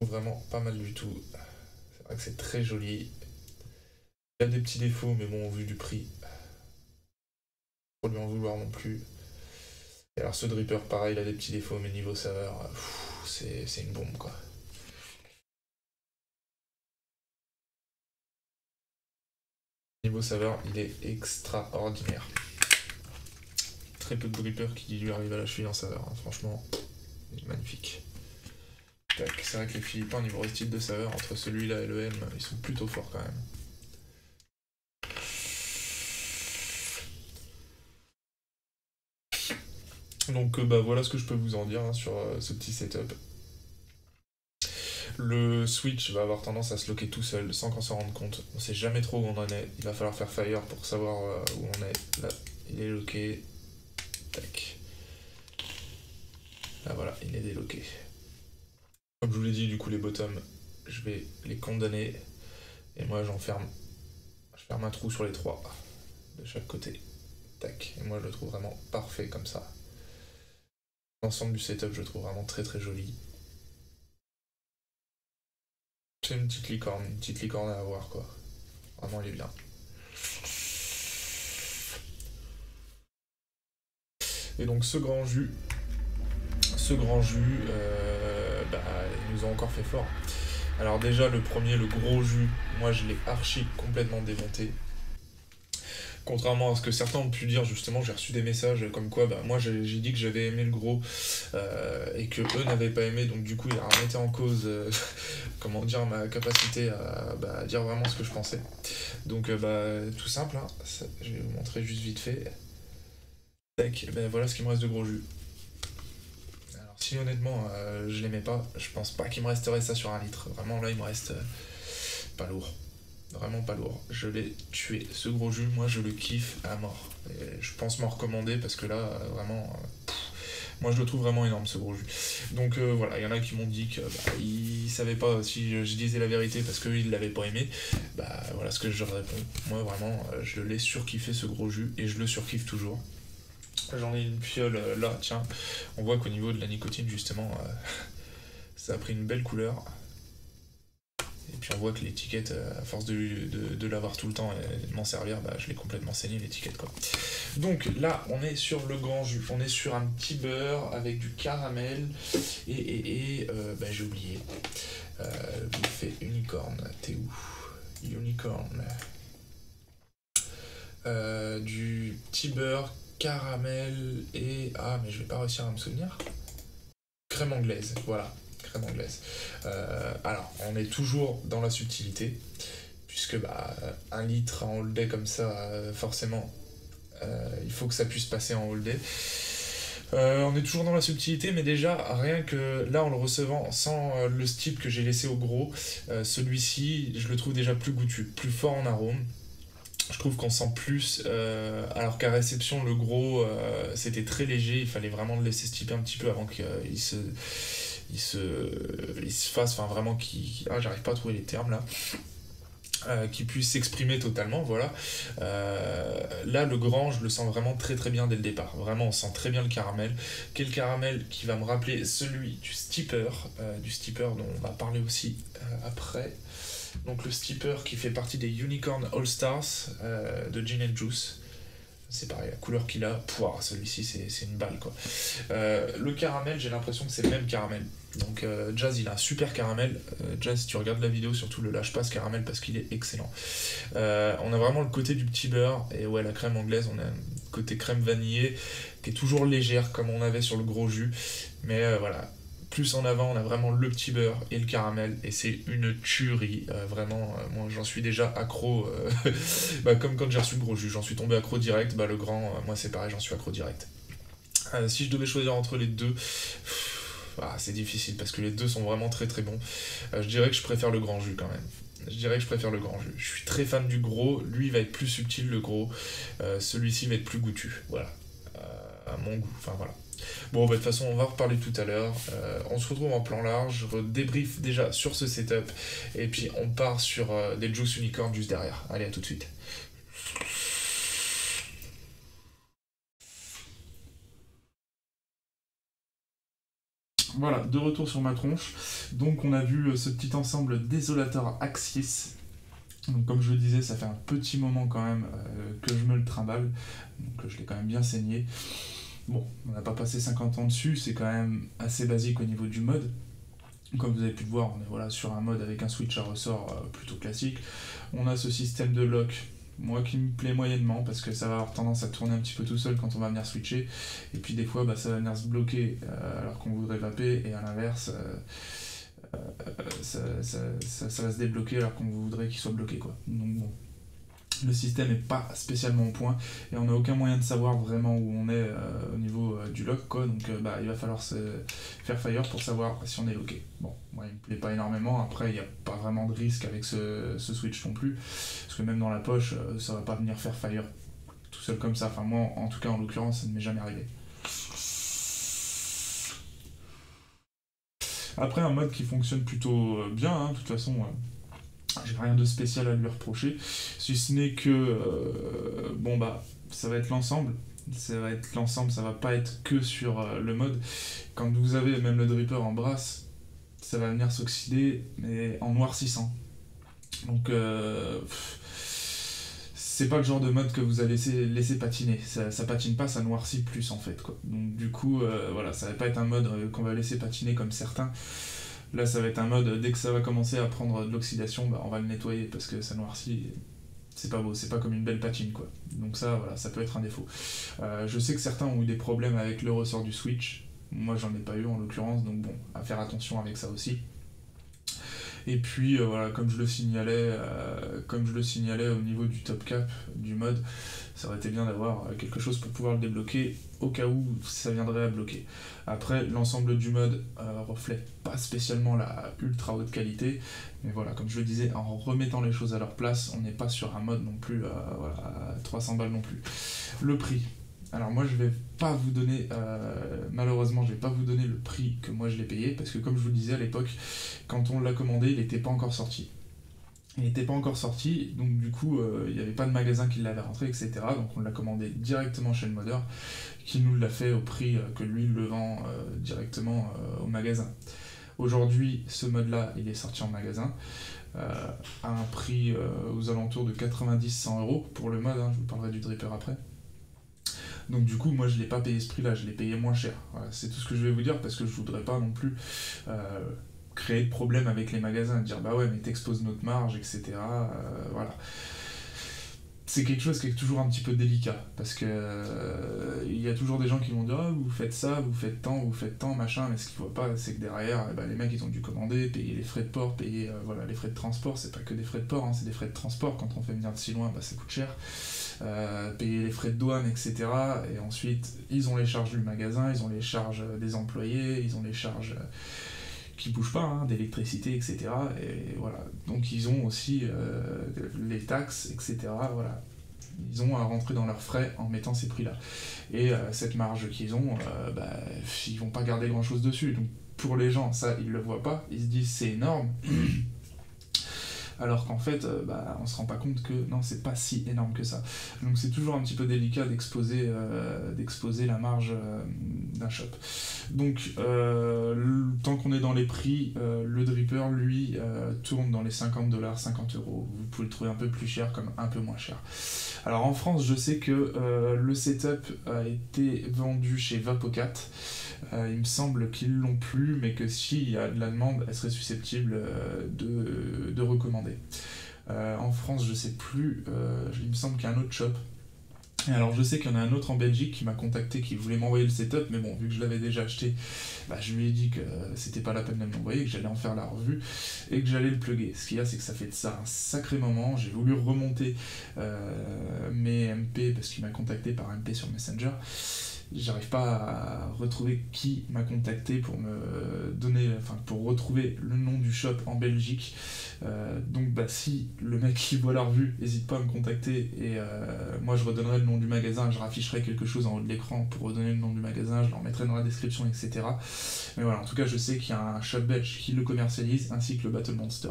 Vraiment pas mal du tout. C'est vrai que c'est très joli. Il y a des petits défauts, mais bon, au vu du prix, faut lui en vouloir non plus. Et alors ce dripper, pareil, il a des petits défauts, mais niveau saveur, c'est une bombe, quoi. Niveau saveur, il est extraordinaire. Très peu de dripper qui lui arrivent à la cheville en saveur, hein. Franchement, il est magnifique. C'est vrai que les Philippins, niveau style de saveur, entre celui-là et le M, ils sont plutôt forts quand même. Donc voilà ce que je peux vous en dire hein, sur ce petit setup. Le switch va avoir tendance à se loquer tout seul sans qu'on s'en rende compte. On sait jamais trop où on en est. Il va falloir faire fire pour savoir où on est. Là, il est loqué. Tac. Là voilà, il est déloqué. Comme je vous l'ai dit, du coup les bottoms, je vais les condamner. Et moi je ferme un trou sur les trois. De chaque côté. Tac. Et moi je le trouve vraiment parfait comme ça. L'ensemble du setup je le trouve vraiment très très joli. C'est une petite licorne à avoir, quoi. Vraiment, elle est bien. Et donc ce grand jus, il nous a encore fait fort. Alors déjà, le premier, le gros jus, moi je l'ai archi complètement démonté. Contrairement à ce que certains ont pu dire, justement, j'ai reçu des messages comme quoi, moi j'ai dit que j'avais aimé le gros et que eux n'avaient pas aimé, donc du coup il a remetté en cause, comment dire, ma capacité à dire vraiment ce que je pensais. Donc tout simple, hein, je vais vous montrer juste vite fait. Tac, voilà ce qu'il me reste de gros jus. Alors si honnêtement je l'aimais pas, je pense pas qu'il me resterait ça sur un litre. Vraiment là il me reste pas lourd. Vraiment pas lourd. Je l'ai tué. Ce gros jus, moi je le kiffe à mort. Et je pense m'en recommander parce que là, vraiment, moi je le trouve vraiment énorme ce gros jus. Donc voilà, il y en a qui m'ont dit que ils savaient pas si je disais la vérité parce qu'ils l'avaient pas aimé. Voilà ce que je leur réponds. Moi vraiment, je l'ai surkiffé ce gros jus et je le surkiffe toujours. J'en ai une fiole là, tiens. On voit qu'au niveau de la nicotine justement, ça a pris une belle couleur. Et puis on voit que l'étiquette, à force de l'avoir tout le temps et de m'en servir, je l'ai complètement saigné l'étiquette quoi. Donc là on est sur le grand jus, on est sur un petit beurre avec du caramel et j'ai oublié. Buffet unicorn, t'es où? Unicorn. Du petit beurre, caramel et... Ah mais je vais pas réussir à me souvenir. Crème anglaise, voilà. Crème anglaise. Alors, on est toujours dans la subtilité, puisque 1 litre en whole day comme ça, forcément, il faut que ça puisse passer en whole day. On est toujours dans la subtilité, mais déjà, rien que là, en le recevant sans le steep que j'ai laissé au gros, celui-ci, je le trouve déjà plus goûtu, plus fort en arôme. Je trouve qu'on sent plus, alors qu'à réception, le gros, c'était très léger, il fallait vraiment le laisser steeper un petit peu avant qu'il se fasse, enfin vraiment j'arrive pas à trouver les termes là, qui puisse s'exprimer totalement, voilà. Là le grand je le sens vraiment très très bien dès le départ, vraiment on sent très bien le caramel, quel caramel qui va me rappeler celui du steeper dont on va parler aussi après. Donc le steeper qui fait partie des Unicorn All Stars de Gin and Juice. C'est pareil, la couleur qu'il a, celui-ci c'est une balle quoi. Le caramel, j'ai l'impression que c'est le même caramel. Donc Jazz il a un super caramel. Jazz, si tu regardes la vidéo, surtout le lâche pas ce caramel parce qu'il est excellent. On a vraiment le côté du petit beurre et ouais, la crème anglaise, on a un côté crème vanillée qui est toujours légère comme on avait sur le gros jus. Mais voilà, plus en avant, on a vraiment le petit beurre et le caramel, et c'est une tuerie, vraiment, moi j'en suis déjà accro, comme quand j'ai reçu le gros jus, j'en suis tombé accro direct, le grand, moi c'est pareil, j'en suis accro direct. Si je devais choisir entre les deux, c'est difficile, parce que les deux sont vraiment très très bons, je dirais que je préfère le grand jus quand même. Je suis très fan du gros, lui il va être plus subtil le gros, celui-ci va être plus goûtu, voilà, à mon goût, enfin voilà. Bon, de toute façon, on va en reparler tout à l'heure. On se retrouve en plan large. Je débrief déjà sur ce setup. Et puis, on part sur des Juice Unicorn juste derrière. Allez, à tout de suite. Voilà, de retour sur ma tronche. Donc, on a vu ce petit ensemble désolateur Axis. Donc, comme je le disais, ça fait un petit moment quand même que je me le trimballe. Donc, je l'ai quand même bien saigné. Bon, on n'a pas passé 50 ans dessus, c'est quand même assez basique au niveau du mode. Comme vous avez pu le voir, on est sur un mode avec un switch à ressort plutôt classique. On a ce système de lock, moi qui me plaît moyennement, parce que ça va avoir tendance à tourner un petit peu tout seul quand on va venir switcher. Et puis des fois, ça va venir se bloquer alors qu'on voudrait vaper, et à l'inverse, ça va se débloquer alors qu'on voudrait qu'il soit bloqué, quoi. Donc bon. Le système n'est pas spécialement au point et on n'a aucun moyen de savoir vraiment où on est au niveau du lock quoi, donc il va falloir se faire fire pour savoir si on est locké. Bon, moi il me plaît pas énormément, après il n'y a pas vraiment de risque avec ce switch non plus, parce que même dans la poche ça va pas venir faire fire tout seul comme ça, enfin moi en tout cas en l'occurrence ça ne m'est jamais arrivé. Après un mode qui fonctionne plutôt bien, hein, de toute façon... j'ai rien de spécial à lui reprocher, si ce n'est que ça va être l'ensemble, ça va pas être que sur le mode. Quand vous avez même le dripper en brasse, ça va venir s'oxyder, mais en noircissant. Donc c'est pas le genre de mode que vous allez laisser patiner. Ça patine pas, ça noircit plus en fait, quoi. Donc du coup, voilà, ça va pas être un mode qu'on va laisser patiner comme certains. Là, ça va être un mode, dès que ça va commencer à prendre de l'oxydation, bah, on va le nettoyer parce que ça noircit. C'est pas beau, c'est pas comme une belle patine, quoi. Donc ça, voilà, ça peut être un défaut. Je sais que certains ont eu des problèmes avec le ressort du Switch. Moi, j'en ai pas eu en l'occurrence, donc bon, à faire attention avec ça aussi. Et puis voilà, comme je le signalais au niveau du top cap du mode, ça aurait été bien d'avoir quelque chose pour pouvoir le débloquer au cas où ça viendrait à bloquer. Après, l'ensemble du mode reflète pas spécialement la ultra haute qualité, mais voilà, comme je le disais, en remettant les choses à leur place, on n'est pas sur un mode non plus voilà, à 300 balles non plus. Le prix. Alors moi je vais pas vous donner, malheureusement je vais pas vous donner le prix que moi je l'ai payé, parce que comme je vous le disais à l'époque, quand on l'a commandé, il n'était pas encore sorti. Il n'était pas encore sorti, donc du coup il n'y avait pas de magasin qui l'avait rentré, etc. Donc on l'a commandé directement chez le modeur, qui nous l'a fait au prix que lui le vend directement au magasin. Aujourd'hui, ce mode-là, il est sorti en magasin, à un prix aux alentours de 90-100 € pour le mode, hein, je vous parlerai du dripper après. Donc du coup, moi je l'ai pas payé ce prix-là, je l'ai payé moins cher. Voilà, c'est tout ce que je vais vous dire parce que je voudrais pas non plus créer de problème avec les magasins, dire bah ouais mais t'exposes notre marge, etc. Voilà. C'est quelque chose qui est toujours un petit peu délicat parce que il y a toujours des gens qui vont dire ah, vous faites ça, vous faites tant, machin, mais ce qu'ils voient pas c'est que derrière les mecs ils ont dû commander, payer les frais de port, payer voilà, les frais de transport, c'est pas que des frais de port, hein, c'est des frais de transport, quand on fait venir de si loin bah, ça coûte cher. Payer les frais de douane, etc. Et ensuite, ils ont les charges du magasin, ils ont les charges des employés, ils ont les charges qui bougent pas, hein, d'électricité, etc. Et voilà. Donc ils ont aussi les taxes, etc. Voilà. Ils ont à rentrer dans leurs frais en mettant ces prix-là. Et cette marge qu'ils ont, bah, ils vont pas garder grand-chose dessus. Donc pour les gens, ça, ils le voient pas. Ils se disent c'est énorme. Alors qu'en fait, bah, on se rend pas compte que non, c'est pas si énorme que ça. Donc c'est toujours un petit peu délicat d'exposer la marge d'un shop. Donc tant qu'on est dans les prix, le dripper, lui, tourne dans les 50$, 50€. Vous pouvez le trouver un peu plus cher comme un peu moins cher. Alors en France, je sais que le setup a été vendu chez Vapocat. Il me semble qu'ils l'ont plus, mais que s'il y a de la demande, elle serait susceptible de recommander. En France, je sais plus, il me semble qu'il y a un autre shop. Et alors je sais qu'il y en a un autre en Belgique qui m'a contacté, qui voulait m'envoyer le setup, mais bon, vu que je l'avais déjà acheté, bah, je lui ai dit que c'était pas la peine de me l'envoyer, que j'allais en faire la revue, et que j'allais le plugger. Ce qu'il y a, c'est que ça fait de ça un sacré moment, j'ai voulu remonter mes MP, parce qu'il m'a contacté par MP sur Messenger. J'arrive pas à retrouver qui m'a contacté pour me donner, enfin pour retrouver le nom du shop en Belgique. Donc bah si le mec qui voit la revue, n'hésite pas à me contacter et moi je redonnerai le nom du magasin, je rafficherai quelque chose en haut de l'écran pour redonner le nom du magasin, je le remettrai dans la description, etc. Mais voilà, en tout cas je sais qu'il y a un shop belge qui le commercialise ainsi que le Battle Monster.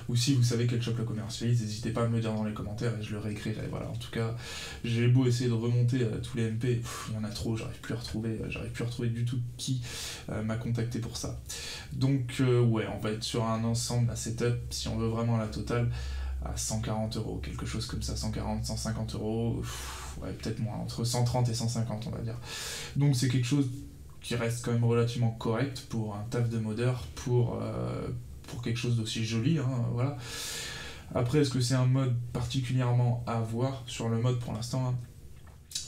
Ou si vous savez quel shop le commercialise, n'hésitez pas à me le dire dans les commentaires et je le réécrirai. Voilà, en tout cas, j'ai beau essayer de remonter tous les MP, il y en a trop, j'arrive plus à retrouver du tout qui m'a contacté pour ça. Donc ouais, on va être sur un ensemble, un setup, si on veut vraiment la totale, à 140€, quelque chose comme ça, 140, 150€, ouais, peut-être moins, entre 130 et 150 on va dire. Donc c'est quelque chose qui reste quand même relativement correct pour un taf de modeur, pour quelque chose d'aussi joli, hein, voilà. Après, est-ce que c'est un mode particulièrement à avoir sur le mode pour l'instant, hein,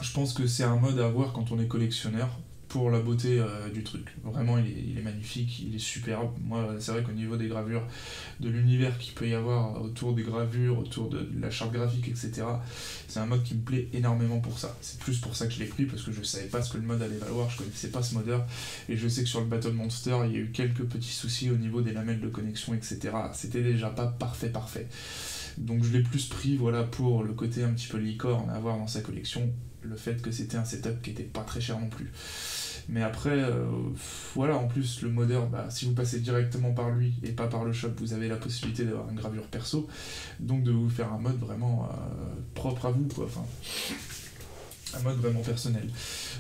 je pense que c'est un mode à avoir quand on est collectionneur, pour la beauté du truc. Vraiment, il est magnifique, il est superbe. Moi, c'est vrai qu'au niveau des gravures, de l'univers qu'il peut y avoir autour des gravures, autour de la charte graphique, etc., c'est un mode qui me plaît énormément pour ça. C'est plus pour ça que je l'ai pris, parce que je savais pas ce que le mode allait valoir, je connaissais pas ce modeur, et je sais que sur le Battle Monster, il y a eu quelques petits soucis au niveau des lamelles de connexion, etc. C'était déjà pas parfait. Donc je l'ai plus pris, voilà, pour le côté un petit peu licorne à avoir dans sa collection, le fait que c'était un setup qui était pas très cher non plus. Mais après, voilà, en plus, le modeur, bah, si vous passez directement par lui et pas par le shop, vous avez la possibilité d'avoir une gravure perso, donc de vous faire un mode vraiment propre à vous, quoi. Enfin, un mode vraiment personnel.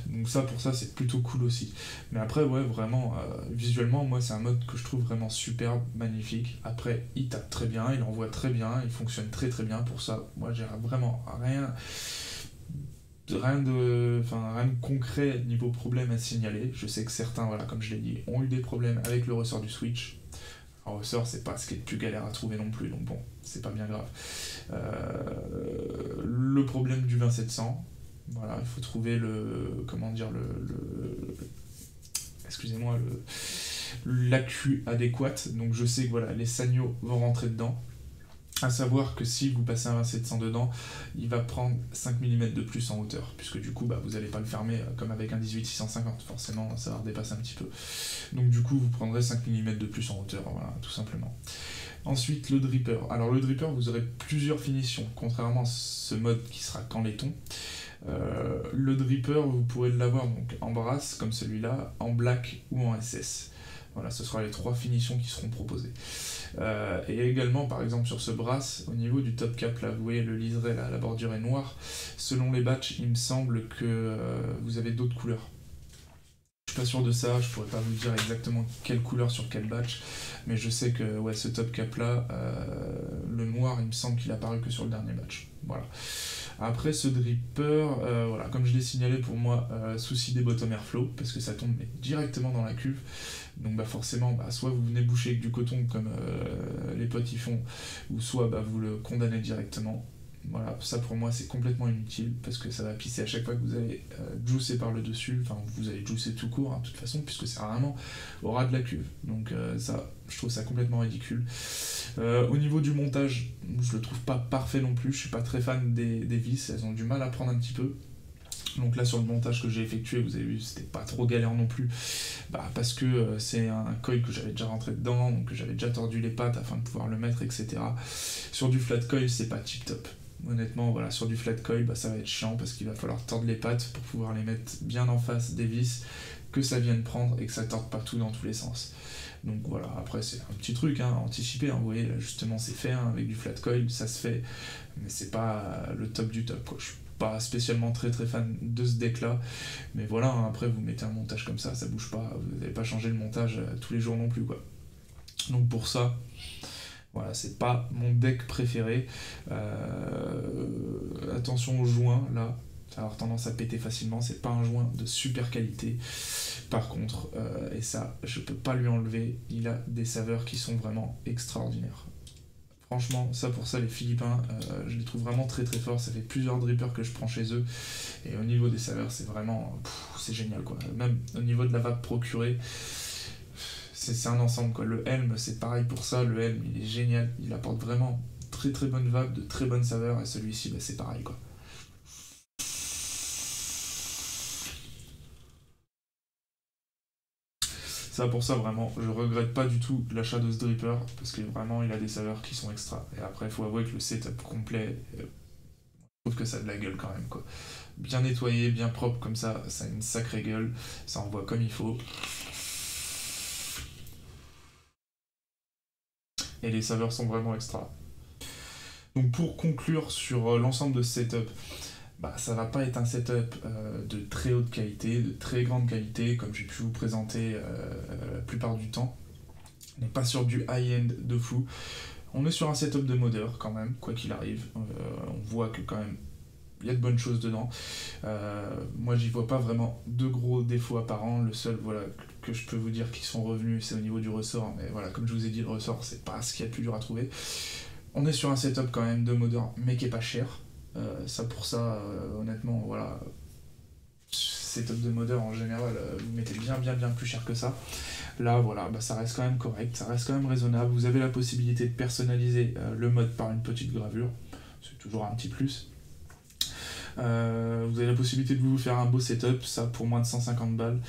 Donc ça, pour ça, c'est plutôt cool aussi. Mais après, ouais, vraiment, visuellement, moi, c'est un mode que je trouve vraiment superbe, magnifique. Après, il tape très bien, il envoie très bien, il fonctionne très très bien. Pour ça, moi, j'ai vraiment rien de concret niveau problème à signaler. Je sais que certains, voilà, comme je l'ai dit, ont eu des problèmes avec le ressort du Switch. Un ressort, c'est pas ce qui est le plus galère à trouver non plus, donc bon, c'est pas bien grave. Le problème du 20700, voilà, il faut trouver comment dire, excusez-moi, l'accu adéquate. Donc je sais que voilà, les Sanyo vont rentrer dedans. À savoir que si vous passez un 20700 dedans, il va prendre 5 mm de plus en hauteur, puisque du coup, bah, vous n'allez pas le fermer comme avec un 18650, forcément, ça va redépasser un petit peu. Donc du coup, vous prendrez 5 mm de plus en hauteur, voilà, tout simplement. Ensuite, le dripper. Alors le dripper, vous aurez plusieurs finitions, contrairement à ce mode qui sera qu'en laiton. Le dripper, vous pourrez l'avoir donc en brass, comme celui-là, en black ou en SS. Voilà, ce sera les 3 finitions qui seront proposées. Et également, par exemple, sur ce brass, au niveau du top cap, là, vous voyez le liseré, là, la bordure est noire. Selon les batchs, il me semble que vous avez d'autres couleurs. Je suis pas sûr de ça, je pourrais pas vous dire exactement quelle couleur sur quel batch, mais je sais que ouais, ce top cap là, le noir, il me semble qu'il a apparu que sur le dernier batch. Voilà. Après ce dripper, voilà, comme je l'ai signalé pour moi, souci des bottom airflow, parce que ça tombe directement dans la cuve. Donc bah forcément, bah, soit vous venez boucher avec du coton comme les potes y font, ou soit bah, vous le condamnez directement. Voilà, ça pour moi c'est complètement inutile parce que ça va pisser à chaque fois que vous allez juicer par le dessus, enfin vous allez juicer tout court hein, de toute façon puisque c'est vraiment au ras de la cuve. Donc ça, je trouve ça complètement ridicule. Au niveau du montage, je le trouve pas parfait non plus, je suis pas très fan des vis, elles ont du mal à prendre un petit peu. Donc là sur le montage que j'ai effectué, vous avez vu, c'était pas trop galère non plus, bah, parce que c'est un coil que j'avais déjà rentré dedans, donc que j'avais déjà tordu les pattes afin de pouvoir le mettre, etc. Sur du flat coil, c'est pas tip top. Honnêtement, voilà, sur du flat coil, bah, ça va être chiant parce qu'il va falloir tordre les pattes pour pouvoir les mettre bien en face des vis, que ça vienne prendre et que ça torde pas tout dans tous les sens. Donc voilà, après c'est un petit truc, hein, anticipé, hein, vous voyez, là justement c'est fait, hein, avec du flat coil, ça se fait, mais c'est pas le top du top, quoi. Je suis pas spécialement très très fan de ce deck là, mais voilà, hein, après vous mettez un montage comme ça bouge pas, vous n'allez pas changer le montage tous les jours non plus, quoi. Donc pour ça, voilà, c'est pas mon deck préféré. Attention au joint, là, ça va avoir tendance à péter facilement, c'est pas un joint de super qualité. Par contre, et ça, je peux pas lui enlever, il a des saveurs qui sont vraiment extraordinaires. Franchement, ça pour ça, les Philippins, je les trouve vraiment très très forts. Ça fait plusieurs drippers que je prends chez eux. Et au niveau des saveurs, c'est vraiment... c'est génial, quoi. Même au niveau de la vape procurée, c'est un ensemble, quoi. Le Helm, c'est pareil pour ça. Le Helm, il est génial. Il apporte vraiment très très bonne vape, de très bonnes saveurs. Et celui-ci, bah, c'est pareil, quoi. Ça pour ça, vraiment, je regrette pas du tout l'achat de ce dripper. Parce que vraiment, il a des saveurs qui sont extra. Et après, il faut avouer que le setup complet... je trouve que ça a de la gueule quand même, quoi. Bien nettoyé, bien propre comme ça a une sacrée gueule, ça envoie comme il faut. Et les saveurs sont vraiment extra. Donc pour conclure sur l'ensemble de ce setup, bah, ça va pas être un setup de très haute qualité, de très grande qualité, comme j'ai pu vous présenter la plupart du temps. On n'est pas sur du high-end de fou. On est sur un setup de modeur quand même, quoi qu'il arrive. On voit que quand même il y a de bonnes choses dedans. Moi, j'y vois pas vraiment de gros défauts apparents. Le seul, voilà, que je peux vous dire qui sont revenus, c'est au niveau du ressort. Mais voilà, comme je vous ai dit, le ressort, c'est pas ce qu'il y a de plus dur à trouver. On est sur un setup quand même de modeur, mais qui est pas cher. Ça pour ça, honnêtement, voilà, setup de modeur en général, vous mettez bien plus cher que ça. Là, voilà, bah, ça reste quand même correct, ça reste quand même raisonnable. Vous avez la possibilité de personnaliser le mode par une petite gravure. C'est toujours un petit plus. Vous avez la possibilité de vous faire un beau setup, ça pour moins de 150 balles,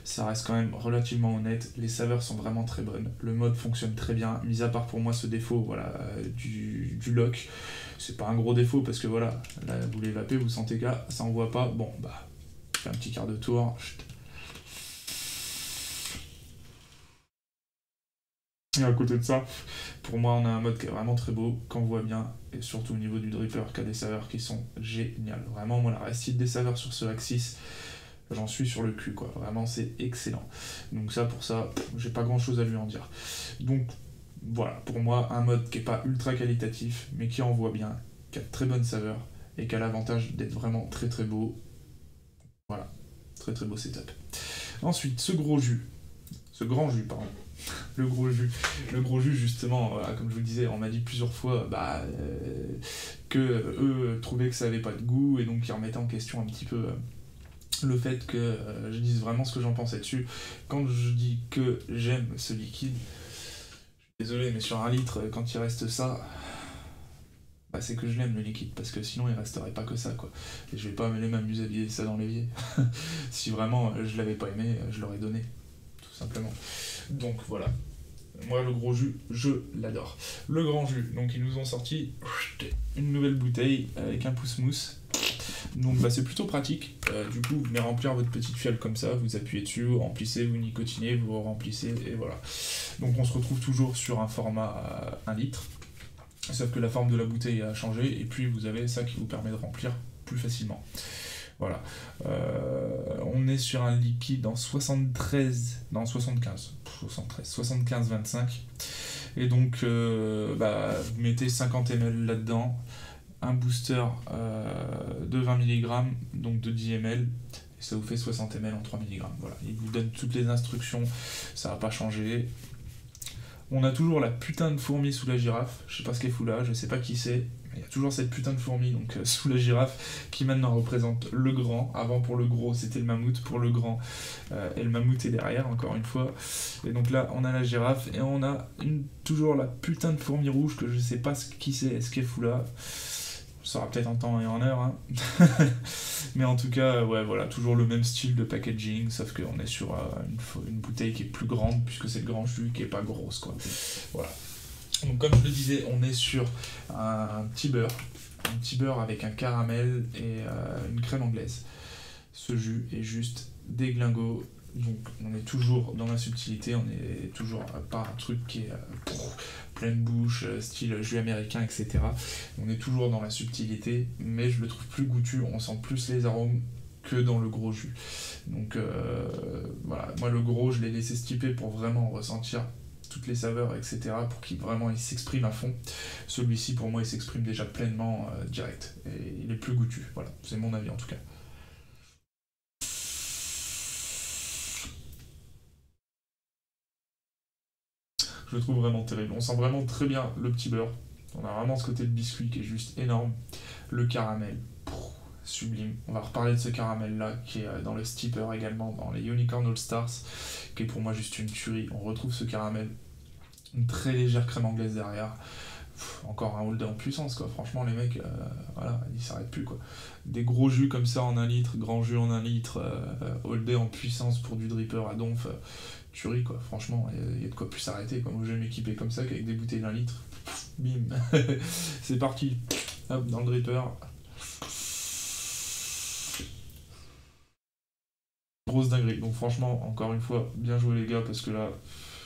ça reste quand même relativement honnête, les saveurs sont vraiment très bonnes, le mode fonctionne très bien, mis à part pour moi ce défaut voilà, du lock, c'est pas un gros défaut parce que voilà, là vous les vapez, vous sentez que là ça envoie pas, bon bah, je fais un petit quart de tour, Et à côté de ça, pour moi, on a un mode qui est vraiment très beau, qu'on voit bien, et surtout au niveau du dripper, qui a des saveurs qui sont géniales. Vraiment, moi, la réussite des saveurs sur ce Axis, j'en suis sur le cul, quoi. Vraiment, c'est excellent. Donc ça, pour ça, j'ai pas grand-chose à lui en dire. Donc, voilà, pour moi, un mode qui est pas ultra qualitatif, mais qui envoie bien, qui a de très bonnes saveurs, et qui a l'avantage d'être vraiment très très beau. Voilà, très très beau setup. Ensuite, ce grand jus, pardon. Le gros jus justement, voilà, comme je vous le disais, on m'a dit plusieurs fois que eux trouvaient que ça avait pas de goût et donc ils remettaient en question un petit peu le fait que je dise vraiment ce que j'en pensais dessus. Quand je dis que j'aime ce liquide, je suis désolé, mais sur un litre, quand il reste ça, bah, c'est que je l'aime le liquide, parce que sinon il resterait pas que ça, quoi. Et je vais pas m'amuser à vider ça dans l'évier. Si vraiment je l'avais pas aimé, je l'aurais donné, tout simplement. Donc voilà. Moi, le gros jus, je l'adore. Le grand jus, donc ils nous ont sorti une nouvelle bouteille avec un pouce-mousse. Donc bah, c'est plutôt pratique. Du coup, vous venez remplir votre petite fiole comme ça, vous appuyez dessus, vous remplissez, vous nicotinez, vous remplissez, et voilà. Donc on se retrouve toujours sur un format 1 litre. Sauf que la forme de la bouteille a changé, et puis vous avez ça qui vous permet de remplir plus facilement. Voilà. On est sur un liquide en 75, 25. Et donc, vous mettez 50 ml là-dedans, un booster de 20 mg, donc de 10 ml, et ça vous fait 60 ml en 3 mg. Voilà. Il vous donne toutes les instructions, ça va pas changer. On a toujours la putain de fourmi sous la girafe, je sais pas ce qu'elle fout là, je sais pas qui c'est, mais il y a toujours cette putain de fourmi donc sous la girafe qui maintenant représente le grand. Avant pour le gros c'était le mammouth, pour le grand et le mammouth est derrière encore une fois. Et donc là on a la girafe et on a toujours la putain de fourmi rouge que je sais pas qui c'est, ce qu'elle fout là. Ça sera peut-être en temps et en heure, hein. Mais en tout cas, ouais, voilà, toujours le même style de packaging, sauf qu'on est sur une bouteille qui est plus grande, puisque c'est le grand jus qui est pas grosse, quoi. Voilà. Donc comme je le disais, on est sur un petit beurre avec un caramel et une crème anglaise. Ce jus est juste déglingo. Donc on est toujours dans la subtilité, on est toujours pas un truc qui est pleine bouche, style jus américain, etc. On est toujours dans la subtilité, mais je le trouve plus goûtu, on sent plus les arômes que dans le gros jus. Donc voilà, moi le gros je l'ai laissé stipper pour vraiment ressentir toutes les saveurs, etc. pour qu'il vraiment il s'exprime à fond. Celui-ci pour moi il s'exprime déjà pleinement direct, et il est plus goûtu, voilà, c'est mon avis en tout cas. Je le trouve vraiment terrible. On sent vraiment très bien le petit beurre. On a vraiment ce côté de biscuit qui est juste énorme. Le caramel, sublime. On va reparler de ce caramel là qui est dans le Stipper également, dans les Unicorn All Stars, qui est pour moi juste une tuerie. On retrouve ce caramel, une très légère crème anglaise derrière. Encore un hold en puissance, quoi. Franchement, les mecs, voilà, ils s'arrêtent plus, quoi. Des gros jus comme ça en 1 litre, grand jus en 1 litre, holdé en puissance pour du dripper à donf, tuerie, quoi. Franchement, il y a de quoi plus s'arrêter, quoi. Moi, je vais m'équiper comme ça qu'avec des bouteilles d'1 litre. Bim. C'est parti. Hop, dans le dripper. Grosse dinguerie. Donc, franchement, encore une fois, bien joué, les gars, parce que là,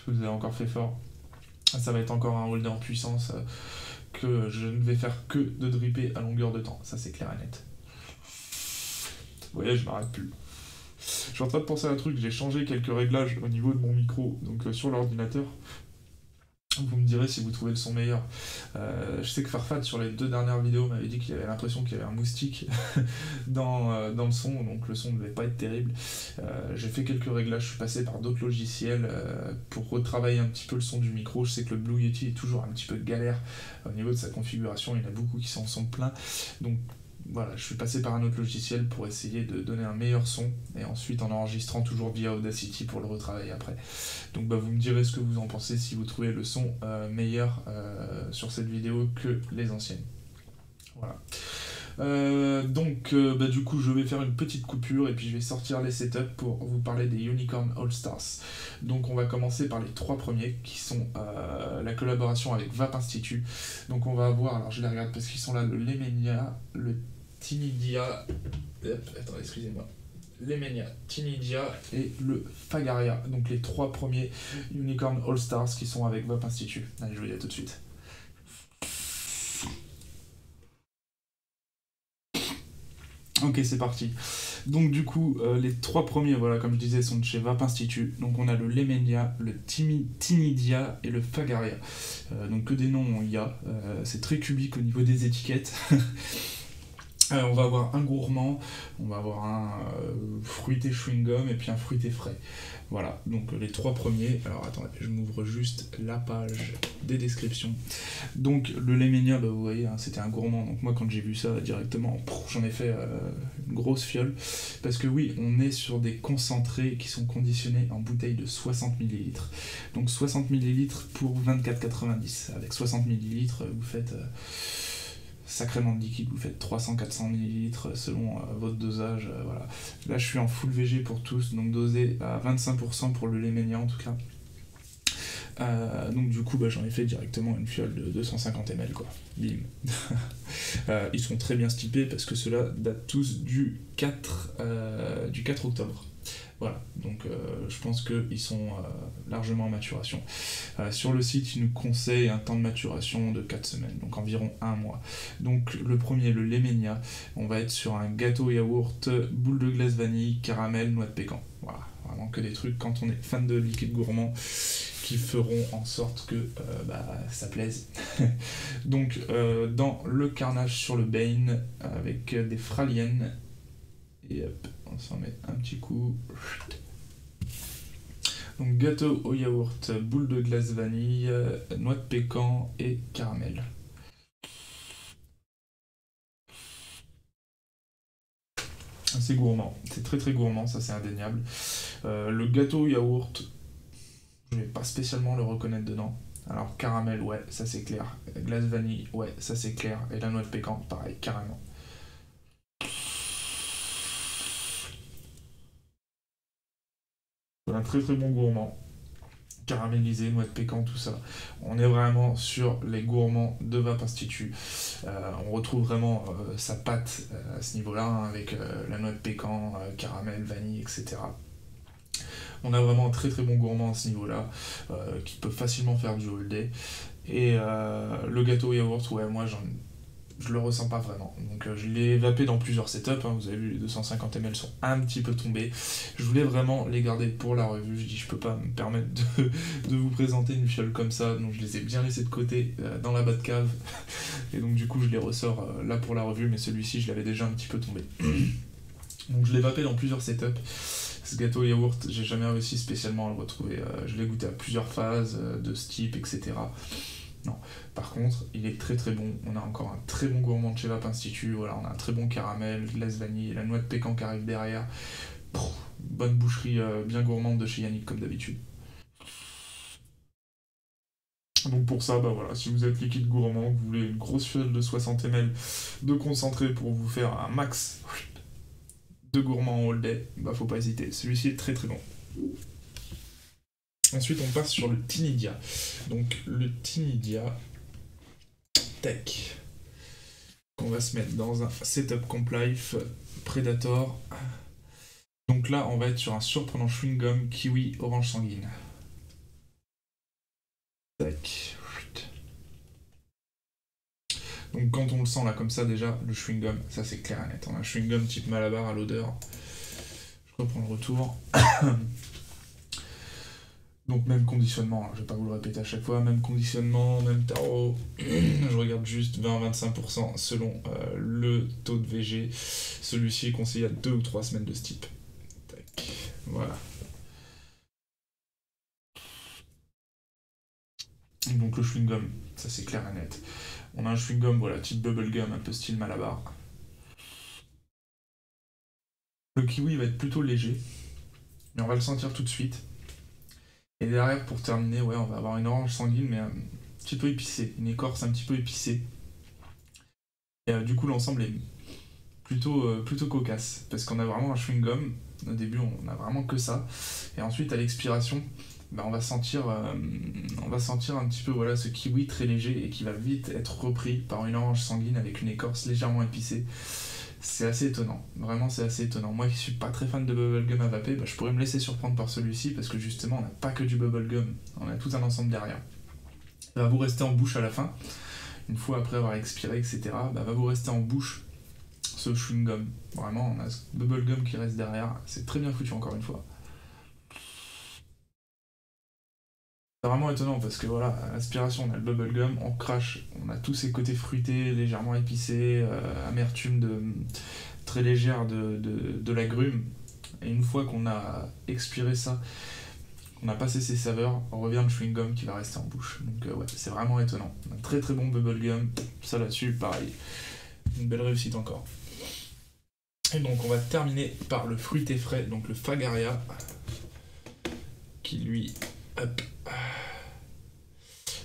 vous avez encore fait fort. Ça va être encore un holder en puissance que je ne vais faire que de dripper à longueur de temps. Ça, c'est clair et net. Vous voyez, je m'arrête plus. Je suis en train de penser à un truc, j'ai changé quelques réglages au niveau de mon micro, donc sur l'ordinateur. Vous me direz si vous trouvez le son meilleur. Je sais que Farfad, sur les 2 dernières vidéos, m'avait dit qu'il avait l'impression qu'il y avait un moustique dans le son, donc le son ne devait pas être terrible. J'ai fait quelques réglages, je suis passé par d'autres logiciels pour retravailler un petit peu le son du micro. Je sais que le Blue Yeti est toujours un petit peu galère au niveau de sa configuration, il y en a beaucoup qui s'en sont pleins. Donc voilà, je suis passé par un autre logiciel pour essayer de donner un meilleur son, et ensuite en enregistrant toujours via Audacity pour le retravailler après. Donc vous me direz ce que vous en pensez, si vous trouvez le son meilleur sur cette vidéo que les anciennes. Voilà. Du coup je vais faire une petite coupure et puis je vais sortir les setups pour vous parler des Unicorn All Stars. Donc on va commencer par les 3 premiers qui sont la collaboration avec Vape Institute. Donc on va avoir, alors je les regarde parce qu'ils sont là, le Lemenia, le Timidia, attendez, excusez-moi, l'Emenia Tinidia et le Fagaria. Donc les 3 premiers Unicorn All Stars qui sont avec Vape Institute. Allez, je vous dis à tout de suite. Ok, c'est parti. Donc du coup, les 3 premiers, voilà, comme je disais, sont de chez Vape Institute. Donc on a le Lemenia, le Tinidia et le Fagaria. Donc que des noms en IA. C'est très cubique au niveau des étiquettes. On va avoir un gourmand, on va avoir un fruité chewing-gum et puis un fruité frais. Voilà, donc les 3 premiers. Alors attendez, je m'ouvre juste la page des descriptions. Donc le Lemenia, bah, vous voyez, hein, c'était un gourmand. Donc moi quand j'ai vu ça directement, j'en ai fait une grosse fiole. Parce que oui, on est sur des concentrés qui sont conditionnés en bouteille de 60 ml. Donc 60 ml pour 24,90. Avec 60 ml, vous faites... sacrément de liquide, vous faites 300-400 ml selon votre dosage, voilà. Là je suis en full VG pour tous, donc dosé à 25% pour le Lemenia en tout cas. Donc du coup bah, j'en ai fait directement une fiole de 250 ml quoi, bim. Ils sont très bien stipés parce que ceux-là datent tous du 4 octobre. Voilà, donc je pense qu'ils sont largement en maturation. Sur le site, ils nous conseillent un temps de maturation de 4 semaines, donc environ 1 mois. Donc le premier, le Lemenia, on va être sur un gâteau yaourt, boule de glace vanille, caramel, noix de pécan. Voilà, vraiment que des trucs quand on est fan de liquide gourmand qui feront en sorte que ça plaise. Donc dans le carnage sur le Bane, avec des fraliennes, et hop, on s'en met un petit coup. Donc gâteau au yaourt, boule de glace vanille, noix de pécan et caramel. C'est gourmand, c'est très très gourmand, ça c'est indéniable. Le gâteau au yaourt, je vais pas spécialement le reconnaître dedans. Alors caramel, ouais, ça c'est clair. Glace vanille, ouais, ça c'est clair. Et la noix de pécan, pareil, carrément. Un très très bon gourmand. Caramélisé, noix de pécan, tout ça. On est vraiment sur les gourmands de Vape Institute. On retrouve vraiment sa patte à ce niveau-là, hein, avec la noix de pécan, caramel, vanille, etc. On a vraiment un très très bon gourmand à ce niveau-là, qui peut facilement faire du all day. Et le gâteau yaourt, ouais, moi je le ressens pas vraiment. Donc je l'ai vapé dans plusieurs setups, hein. Vous avez vu, les 250 ml sont un petit peu tombés. Je voulais vraiment les garder pour la revue. Je dis je peux pas me permettre de vous présenter une fiole comme ça, donc je les ai bien laissés de côté dans la Batcave. Et donc du coup je les ressors là pour la revue, mais celui-ci je l'avais déjà un petit peu tombé. Donc je l'ai vapé dans plusieurs setups. Ce gâteau yaourt, j'ai jamais réussi spécialement à le retrouver. Je l'ai goûté à plusieurs phases de ce type, etc. Non. Par contre, il est très très bon. On a encore un très bon gourmand de chez Vape Institute. Voilà, on a un très bon caramel, glace vanille, la noix de pécan qui arrive derrière. Bonne boucherie bien gourmande de chez Yannick comme d'habitude. Donc pour ça, bah voilà, si vous êtes liquide gourmand, que vous voulez une grosse fiole de 60 ml de concentré pour vous faire un max de gourmand all day, bah faut pas hésiter. Celui-ci est très très bon. Ensuite, on passe sur le Tinidia. Donc, le Tinidia, tac. On va se mettre dans un setup Comp Life Predator. Donc là, on va être sur un surprenant chewing-gum kiwi orange sanguine. Tac. Donc quand on le sent là comme ça déjà, le chewing-gum, ça c'est clair et net. On a un chewing-gum type Malabar à l'odeur. Je reprends le retour. Donc même conditionnement, hein, je vais pas vous le répéter à chaque fois, même conditionnement, même tarot, je regarde juste 20-25% selon le taux de VG. Celui-ci est conseillé à 2 ou 3 semaines de ce type. Tac, voilà. Donc le chewing-gum, ça c'est clair et net. On a un chewing-gum, voilà, type bubblegum, un peu style Malabar. Le kiwi va être plutôt léger, mais on va le sentir tout de suite. Et derrière, pour terminer, ouais, on va avoir une orange sanguine, mais un petit peu épicée, une écorce un petit peu épicée. Et du coup, l'ensemble est plutôt cocasse, parce qu'on a vraiment un chewing-gum. Au début, on n'a vraiment que ça. Et ensuite, à l'expiration, bah, on va sentir un petit peu voilà, ce kiwi très léger et qui va vite être repris par une orange sanguine avec une écorce légèrement épicée. C'est assez étonnant, vraiment c'est assez étonnant. Moi qui suis pas très fan de bubblegum à vaper, je pourrais me laisser surprendre par celui-ci parce que justement on n'a pas que du bubblegum, on a tout un ensemble derrière. Il va vous rester en bouche à la fin, une fois après avoir expiré, etc. Va vous rester en bouche ce chewing-gum. Vraiment, on a ce bubblegum qui reste derrière, c'est très bien foutu encore une fois. C'est vraiment étonnant parce que voilà, à l'aspiration on a le bubblegum, on crache, on a tous ces côtés fruités, légèrement épicés, amertume très légère de l'agrume. Et une fois qu'on a expiré ça, qu'on a passé ses saveurs, on revient le chewing-gum qui va rester en bouche. Donc ouais, c'est vraiment étonnant. Un très très bon bubblegum, ça là-dessus, pareil. Une belle réussite encore. Et donc on va terminer par le fruité frais, donc le Fagaria, qui lui, hop,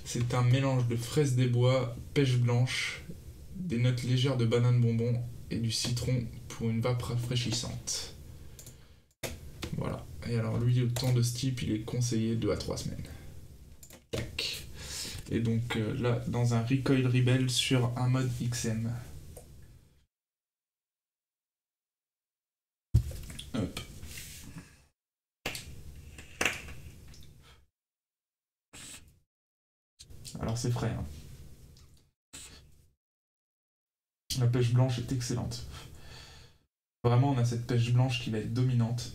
c'est un mélange de fraises des bois, pêche blanche, des notes légères de banane bonbon et du citron pour une vape rafraîchissante. Voilà. Et alors lui, le temps de ce type, il est conseillé 2 à 3 semaines. Tac. Et donc là, dans un Recoil Rebel sur un mode XM. Hop. Alors c'est frais. Hein. La pêche blanche est excellente. Vraiment, on a cette pêche blanche qui va être dominante.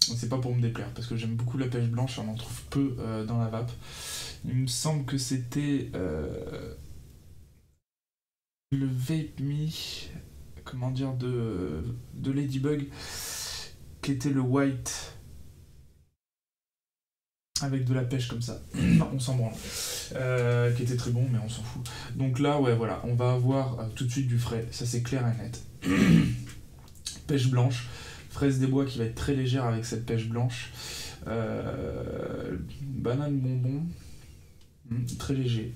C'est pas pour me déplaire, parce que j'aime beaucoup la pêche blanche, on en trouve peu dans la vape. Il me semble que c'était le Vape Me, comment dire, de Ladybug, qui était le white, avec de la pêche comme ça. Non, on s'en branle. Qui était très bon, mais on s'en fout. Donc là, ouais, voilà, on va avoir tout de suite du frais, ça c'est clair et net. Pêche blanche, fraise des bois qui va être très légère avec cette pêche blanche. Banane bonbon, très léger.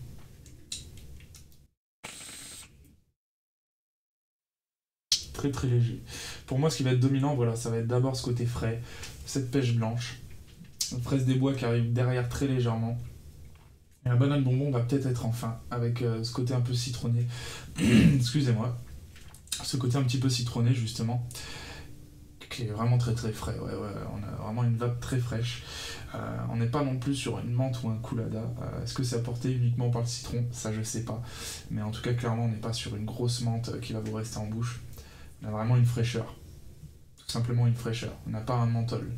Très très léger. Pour moi, ce qui va être dominant, voilà, ça va être d'abord ce côté frais, cette pêche blanche, fraise des bois qui arrive derrière très légèrement. Et la banane bonbon va peut-être être en fin, avec ce côté un peu citronné. Excusez-moi. Ce côté un petit peu citronné, justement, qui est vraiment très très frais. Ouais, on a vraiment une vape très fraîche. On n'est pas non plus sur une menthe ou un coolada. Est-ce que c'est apporté uniquement par le citron? Ça, je sais pas. Mais en tout cas, clairement, on n'est pas sur une grosse menthe qui va vous rester en bouche. On a vraiment une fraîcheur. Tout simplement une fraîcheur. On n'a pas un menthol.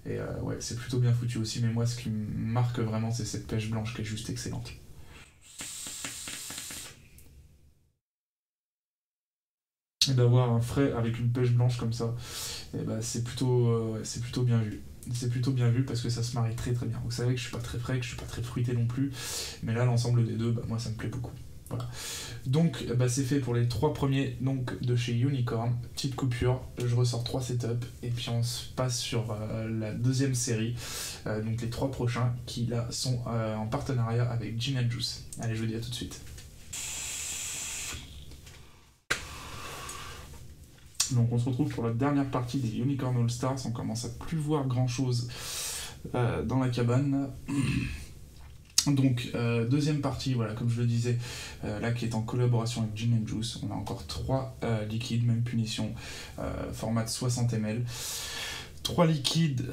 Et ouais, c'est plutôt bien foutu aussi. Mais moi, ce qui me marque vraiment, c'est cette pêche blanche qui est juste excellente. Et d'avoir un frais avec une pêche blanche comme ça, et c'est plutôt bien vu. C'est plutôt bien vu parce que ça se marie très très bien. Vous savez que je suis pas très frais, que je suis pas très fruité non plus, mais là l'ensemble des deux, moi ça me plaît beaucoup. Voilà. Donc c'est fait pour les 3 premiers donc, de chez Unicorn. Petite coupure, je ressors 3 setups et puis on se passe sur la deuxième série, donc les 3 prochains qui là sont en partenariat avec Gin & Juice. Allez, je vous dis à tout de suite. Donc on se retrouve pour la dernière partie des Unicorn All Stars, on commence à plus voir grand chose dans la cabane. Donc deuxième partie, voilà, comme je le disais, là qui est en collaboration avec Gin & Juice, on a encore 3 liquides, même punition, format de 60 ml. 3 liquides,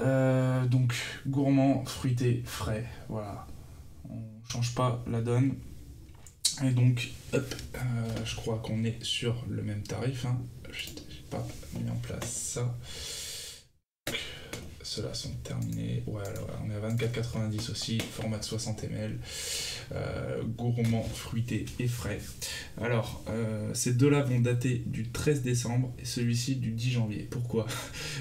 donc gourmand, fruité, frais, voilà, on change pas la donne. Et donc, hop, je crois qu'on est sur le même tarif, hein. J'ai pas mis en place ça. Ceux-là sont terminés. Voilà, on est à 24,90 aussi, format de 60 ml, gourmand, fruité et frais. Alors, ces deux-là vont dater du 13 décembre et celui-ci du 10 janvier. Pourquoi?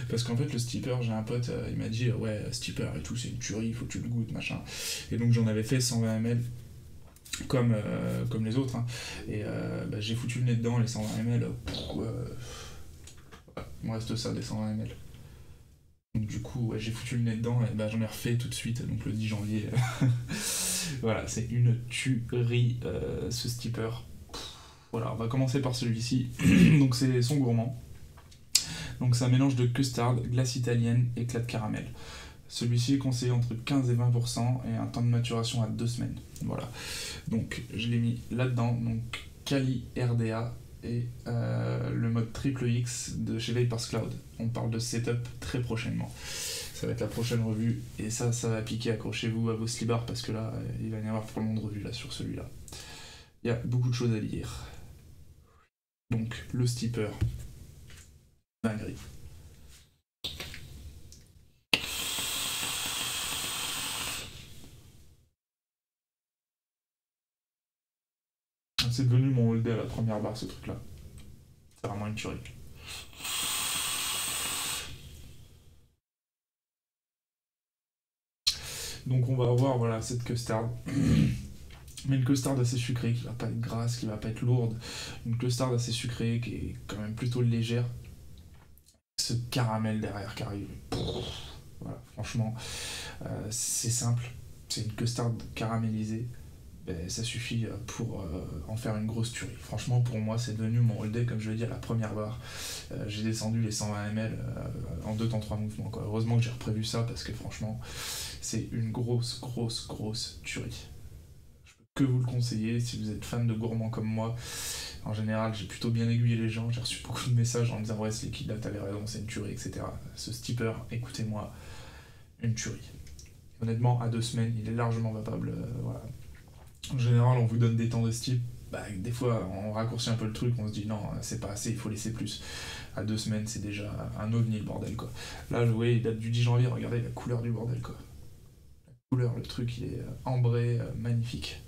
Parce qu'en fait, le Steeper, j'ai un pote, il m'a dit ouais, Steeper et tout, c'est une tuerie, il faut que tu le goûtes, machin. Et donc, j'en avais fait 120 ml. Comme les autres, hein. Et j'ai foutu le nez dedans, les 120 ml. Il me reste ça, des 120 ml. Donc du coup, j'ai foutu le nez dedans et j'en ai refait tout de suite, donc le 10 janvier. Voilà, c'est une tuerie, ce Steeper. Voilà, on va commencer par celui-ci. Donc c'est son gourmand. Donc c'est un mélange de custard, glace italienne, éclat de caramel. Celui-ci est conseillé entre 15 et 20% et un temps de maturation à 2 semaines. Voilà. Donc je l'ai mis là-dedans. Donc Cali RDA et le mode triple X de chez Vapors Cloud. On parle de setup très prochainement. Ça va être la prochaine revue et ça va piquer. Accrochez-vous à vos slibards parce que là, il va y avoir pour le monde de revue là sur celui-là. Il y a beaucoup de choses à lire. Donc, le steeper. Dinguerie. C'est devenu mon hold-day à la première barre, ce truc-là. C'est vraiment une tuerie. Donc on va avoir voilà, cette custard. Mais une custard assez sucrée, qui va pas être grasse, qui va pas être lourde. Une custard assez sucrée, qui est quand même plutôt légère. Ce caramel derrière qui arrive. Voilà, franchement, c'est simple. C'est une custard caramélisée. Ben, ça suffit pour en faire une grosse tuerie. Franchement, pour moi, c'est devenu mon all day, comme je l'ai dit à la première barre. J'ai descendu les 120 ml en 2 temps 3 mouvements, quoi. Heureusement que j'ai reprévu ça, parce que franchement, c'est une grosse tuerie. Je peux que vous le conseiller, si vous êtes fan de gourmands comme moi. En général, j'ai plutôt bien aiguillé les gens, j'ai reçu beaucoup de messages en me disant « Ouais, ce liquide là, t'avais raison, c'est une tuerie, etc. » Ce steeper, écoutez-moi, une tuerie. Honnêtement, à 2 semaines, il est largement vapable, voilà. En général, on vous donne des temps de steep. Bah, des fois, on raccourcit un peu le truc, on se dit non, c'est pas assez, il faut laisser plus. À 2 semaines, c'est déjà un ovni, le bordel, quoi. Là, vous voyez, il date du 10 janvier, regardez la couleur du bordel, quoi. La couleur, le truc, il est ambré, magnifique.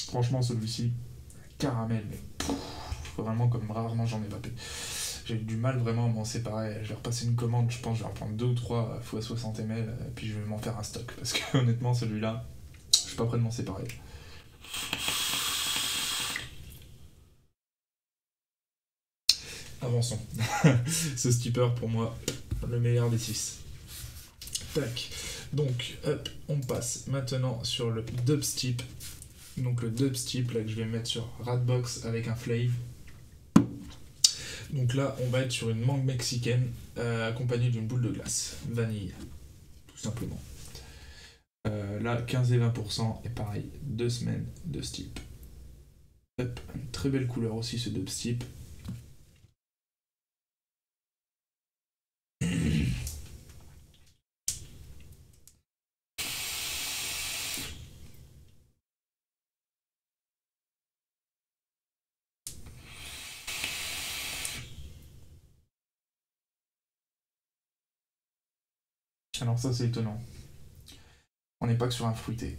Franchement, celui-ci, caramel, mais vraiment comme rarement j'en ai vapé. J'ai eu du mal vraiment à m'en séparer. Je vais repasser une commande, je pense que je vais en prendre 2 ou 3 fois 60 ml, et puis je vais m'en faire un stock. Parce que honnêtement, celui-là, je suis pas prêt de m'en séparer. Avançons. Ce steeper, pour moi, le meilleur des 6. Tac. Donc, hop, on passe maintenant sur le dubstep. Donc le dubstep, là, que je vais mettre sur Radbox avec un flave. Donc là, on va être sur une mangue mexicaine accompagnée d'une boule de glace. Vanille, tout simplement. Là, 15 et 20%, et pareil, 2 semaines de steep. Hop, une très belle couleur aussi, ce dubstep. Alors ça, c'est étonnant. On n'est pas que sur un fruité.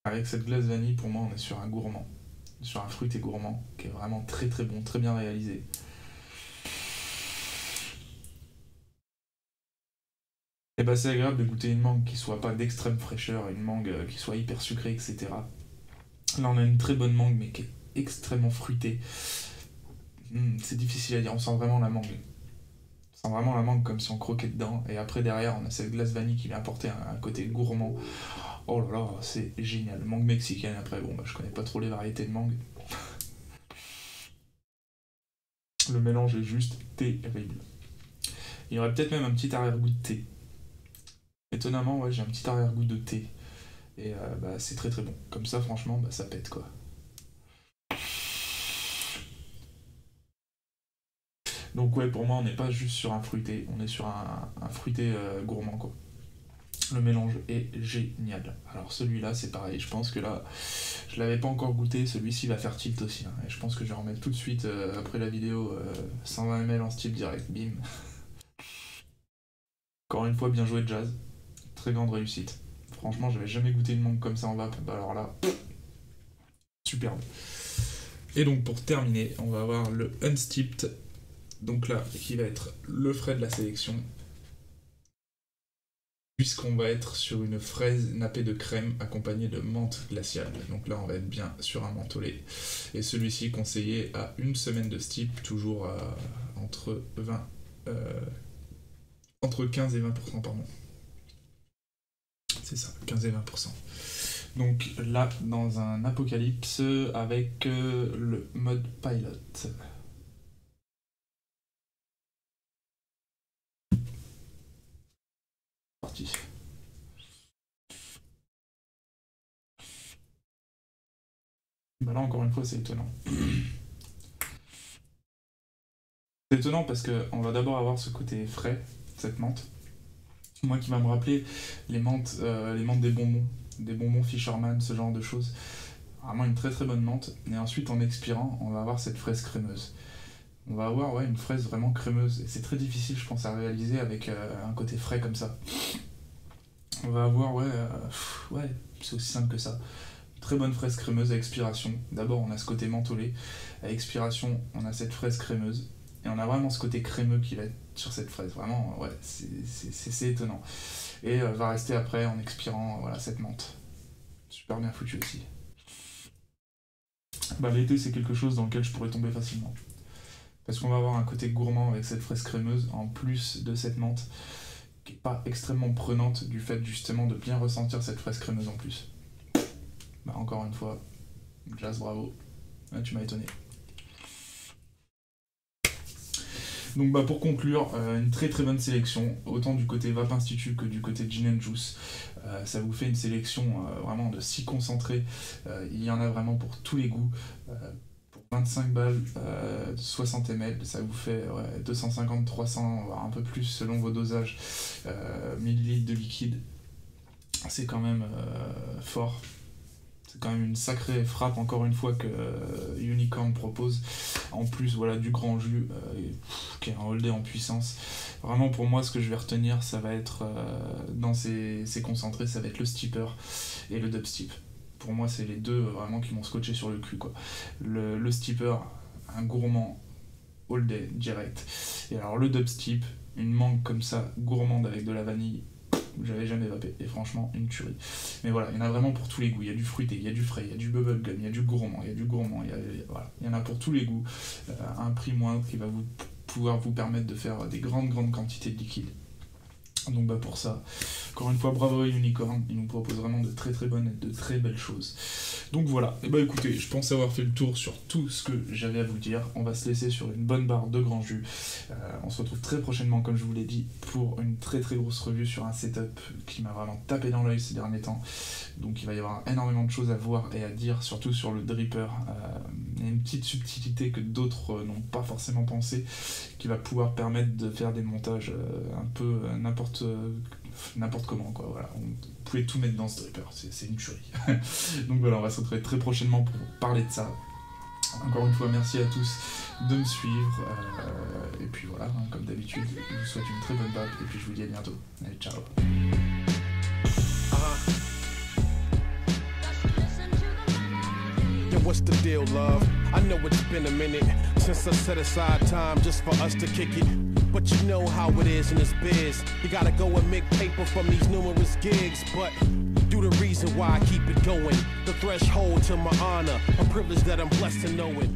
Avec cette glace vanille, pour moi, on est sur un gourmand. Sur un fruité gourmand, qui est vraiment très bon, très bien réalisé. Et bah c'est agréable de goûter une mangue qui soit pas d'extrême fraîcheur, une mangue qui soit hyper sucrée, etc. Là, on a une très bonne mangue, mais qui est extrêmement fruitée. C'est difficile à dire, on sent vraiment la mangue. On sent vraiment la mangue comme si on croquait dedans. Et après, derrière, on a cette glace vanille qui vient apporter un côté gourmand. Oh là là, c'est génial. Mangue mexicaine, après, bon, bah, je connais pas trop les variétés de mangue. Le mélange est juste terrible. Il y aurait peut-être même un petit arrière-goût de thé. Étonnamment, ouais, j'ai un petit arrière-goût de thé. Et bah, c'est très bon. Comme ça, franchement, bah, ça pète, quoi. Donc ouais, pour moi, on n'est pas juste sur un fruité, on est sur un fruité gourmand, quoi. Le mélange est génial. Alors celui-là, c'est pareil, je pense que là, je l'avais pas encore goûté, celui-ci va faire tilt aussi. Hein, et je pense que je vais en remettre tout de suite, après la vidéo, 120 ml en style direct, bim. Encore une fois, bien joué Jazz. Très grande réussite. Franchement, j'avais jamais goûté une mangue comme ça en vape. Bah alors là, superbe. Et donc pour terminer, on va avoir le Unsteeped. Donc là, qui va être le frais de la sélection. Puisqu'on va être sur une fraise nappée de crème accompagnée de menthe glaciale. Donc là, on va être bien sur un mentholé. Et celui-ci conseillé à 1 semaine de steep, toujours entre 15 et 20%, pardon. C'est ça, 15 et 20%. Donc là, dans un apocalypse avec le mode pilot. Parti. Bah là, encore une fois, c'est étonnant. C'est étonnant parce qu'on va d'abord avoir ce côté frais, cette menthe. Moi qui va me rappeler les menthes des bonbons Fisherman, ce genre de choses. Vraiment une très très bonne menthe. Et ensuite, en expirant, on va avoir cette fraise crémeuse. On va avoir une fraise vraiment crémeuse. Et c'est très difficile, je pense, à réaliser avec un côté frais comme ça. On va avoir, c'est aussi simple que ça. Très bonne fraise crémeuse à expiration. D'abord, on a ce côté mentholé. À expiration, on a cette fraise crémeuse. Et on a vraiment ce côté crémeux qui va être sur cette fraise. Vraiment, c'est étonnant. Et va rester après, en expirant, voilà, cette menthe. Super bien foutu aussi. Bah, l'été, c'est quelque chose dans lequel je pourrais tomber facilement. Parce qu'on va avoir un côté gourmand avec cette fraise crémeuse, en plus de cette menthe, qui n'est pas extrêmement prenante du fait justement de bien ressentir cette fraise crémeuse en plus. Bah, encore une fois, Jazz, bravo. Là, tu m'as étonné. Donc bah, pour conclure, une très très bonne sélection, autant du côté Vape Institute que du côté Gin & Juice. Ça vous fait une sélection vraiment de 6 concentrés. Il y en a vraiment pour tous les goûts. Pour 25 balles, 60 ml, ça vous fait 250, 300, voire un peu plus selon vos dosages, millilitres de liquide. C'est quand même fort. C'est quand même une sacrée frappe, encore une fois, que Unicorn propose. En plus, voilà, du grand jus, qui est un All Day en puissance. Vraiment, pour moi, ce que je vais retenir, ça va être, dans ces concentrés, ça va être le Steeper et le Dubstep. Pour moi, c'est les deux, vraiment, qui m'ont scotché sur le cul, quoi. Le Steeper, un gourmand All Day, direct. Et alors, le Dubstep, une mangue comme ça, gourmande avec de la vanille, j'avais jamais vapé, et franchement une tuerie. Mais voilà, il y en a vraiment pour tous les goûts. Il y a du fruité, il y a du frais, il y a du bubblegum, il y a du gourmand, voilà. Il y en a pour tous les goûts, à un prix moindre qui va pouvoir vous permettre de faire des grandes quantités de liquide. Donc bah pour ça, encore une fois, bravo à Unicorn, il nous propose vraiment de très très bonnes et de très belles choses. Donc voilà, et bah écoutez, je pense avoir fait le tour sur tout ce que j'avais à vous dire. On va se laisser sur une bonne barre de grand jus. On se retrouve très prochainement, comme je vous l'ai dit, pour une très très grosse review sur un setup qui m'a vraiment tapé dans l'œil ces derniers temps. Donc il va y avoir énormément de choses à voir et à dire, surtout sur le dripper. Il y a une petite subtilité que d'autres n'ont pas forcément pensé, qui va pouvoir permettre de faire des montages un peu n'importe comment, quoi. Voilà. Vous pouvez tout mettre dans ce dripper, c'est une tuerie. Donc voilà, on va se retrouver très prochainement pour parler de ça. Encore une fois, merci à tous de me suivre. Et puis voilà, comme d'habitude, je vous souhaite une très bonne vape et puis je vous dis à bientôt. Allez, ciao. What's the deal, love? I know it's been a minute since I set aside time just for us to kick it. But you know how it is in this biz. You gotta go and make paper from these numerous gigs. But do the reason why I keep it going. The threshold to my honor, a privilege that I'm blessed to know it.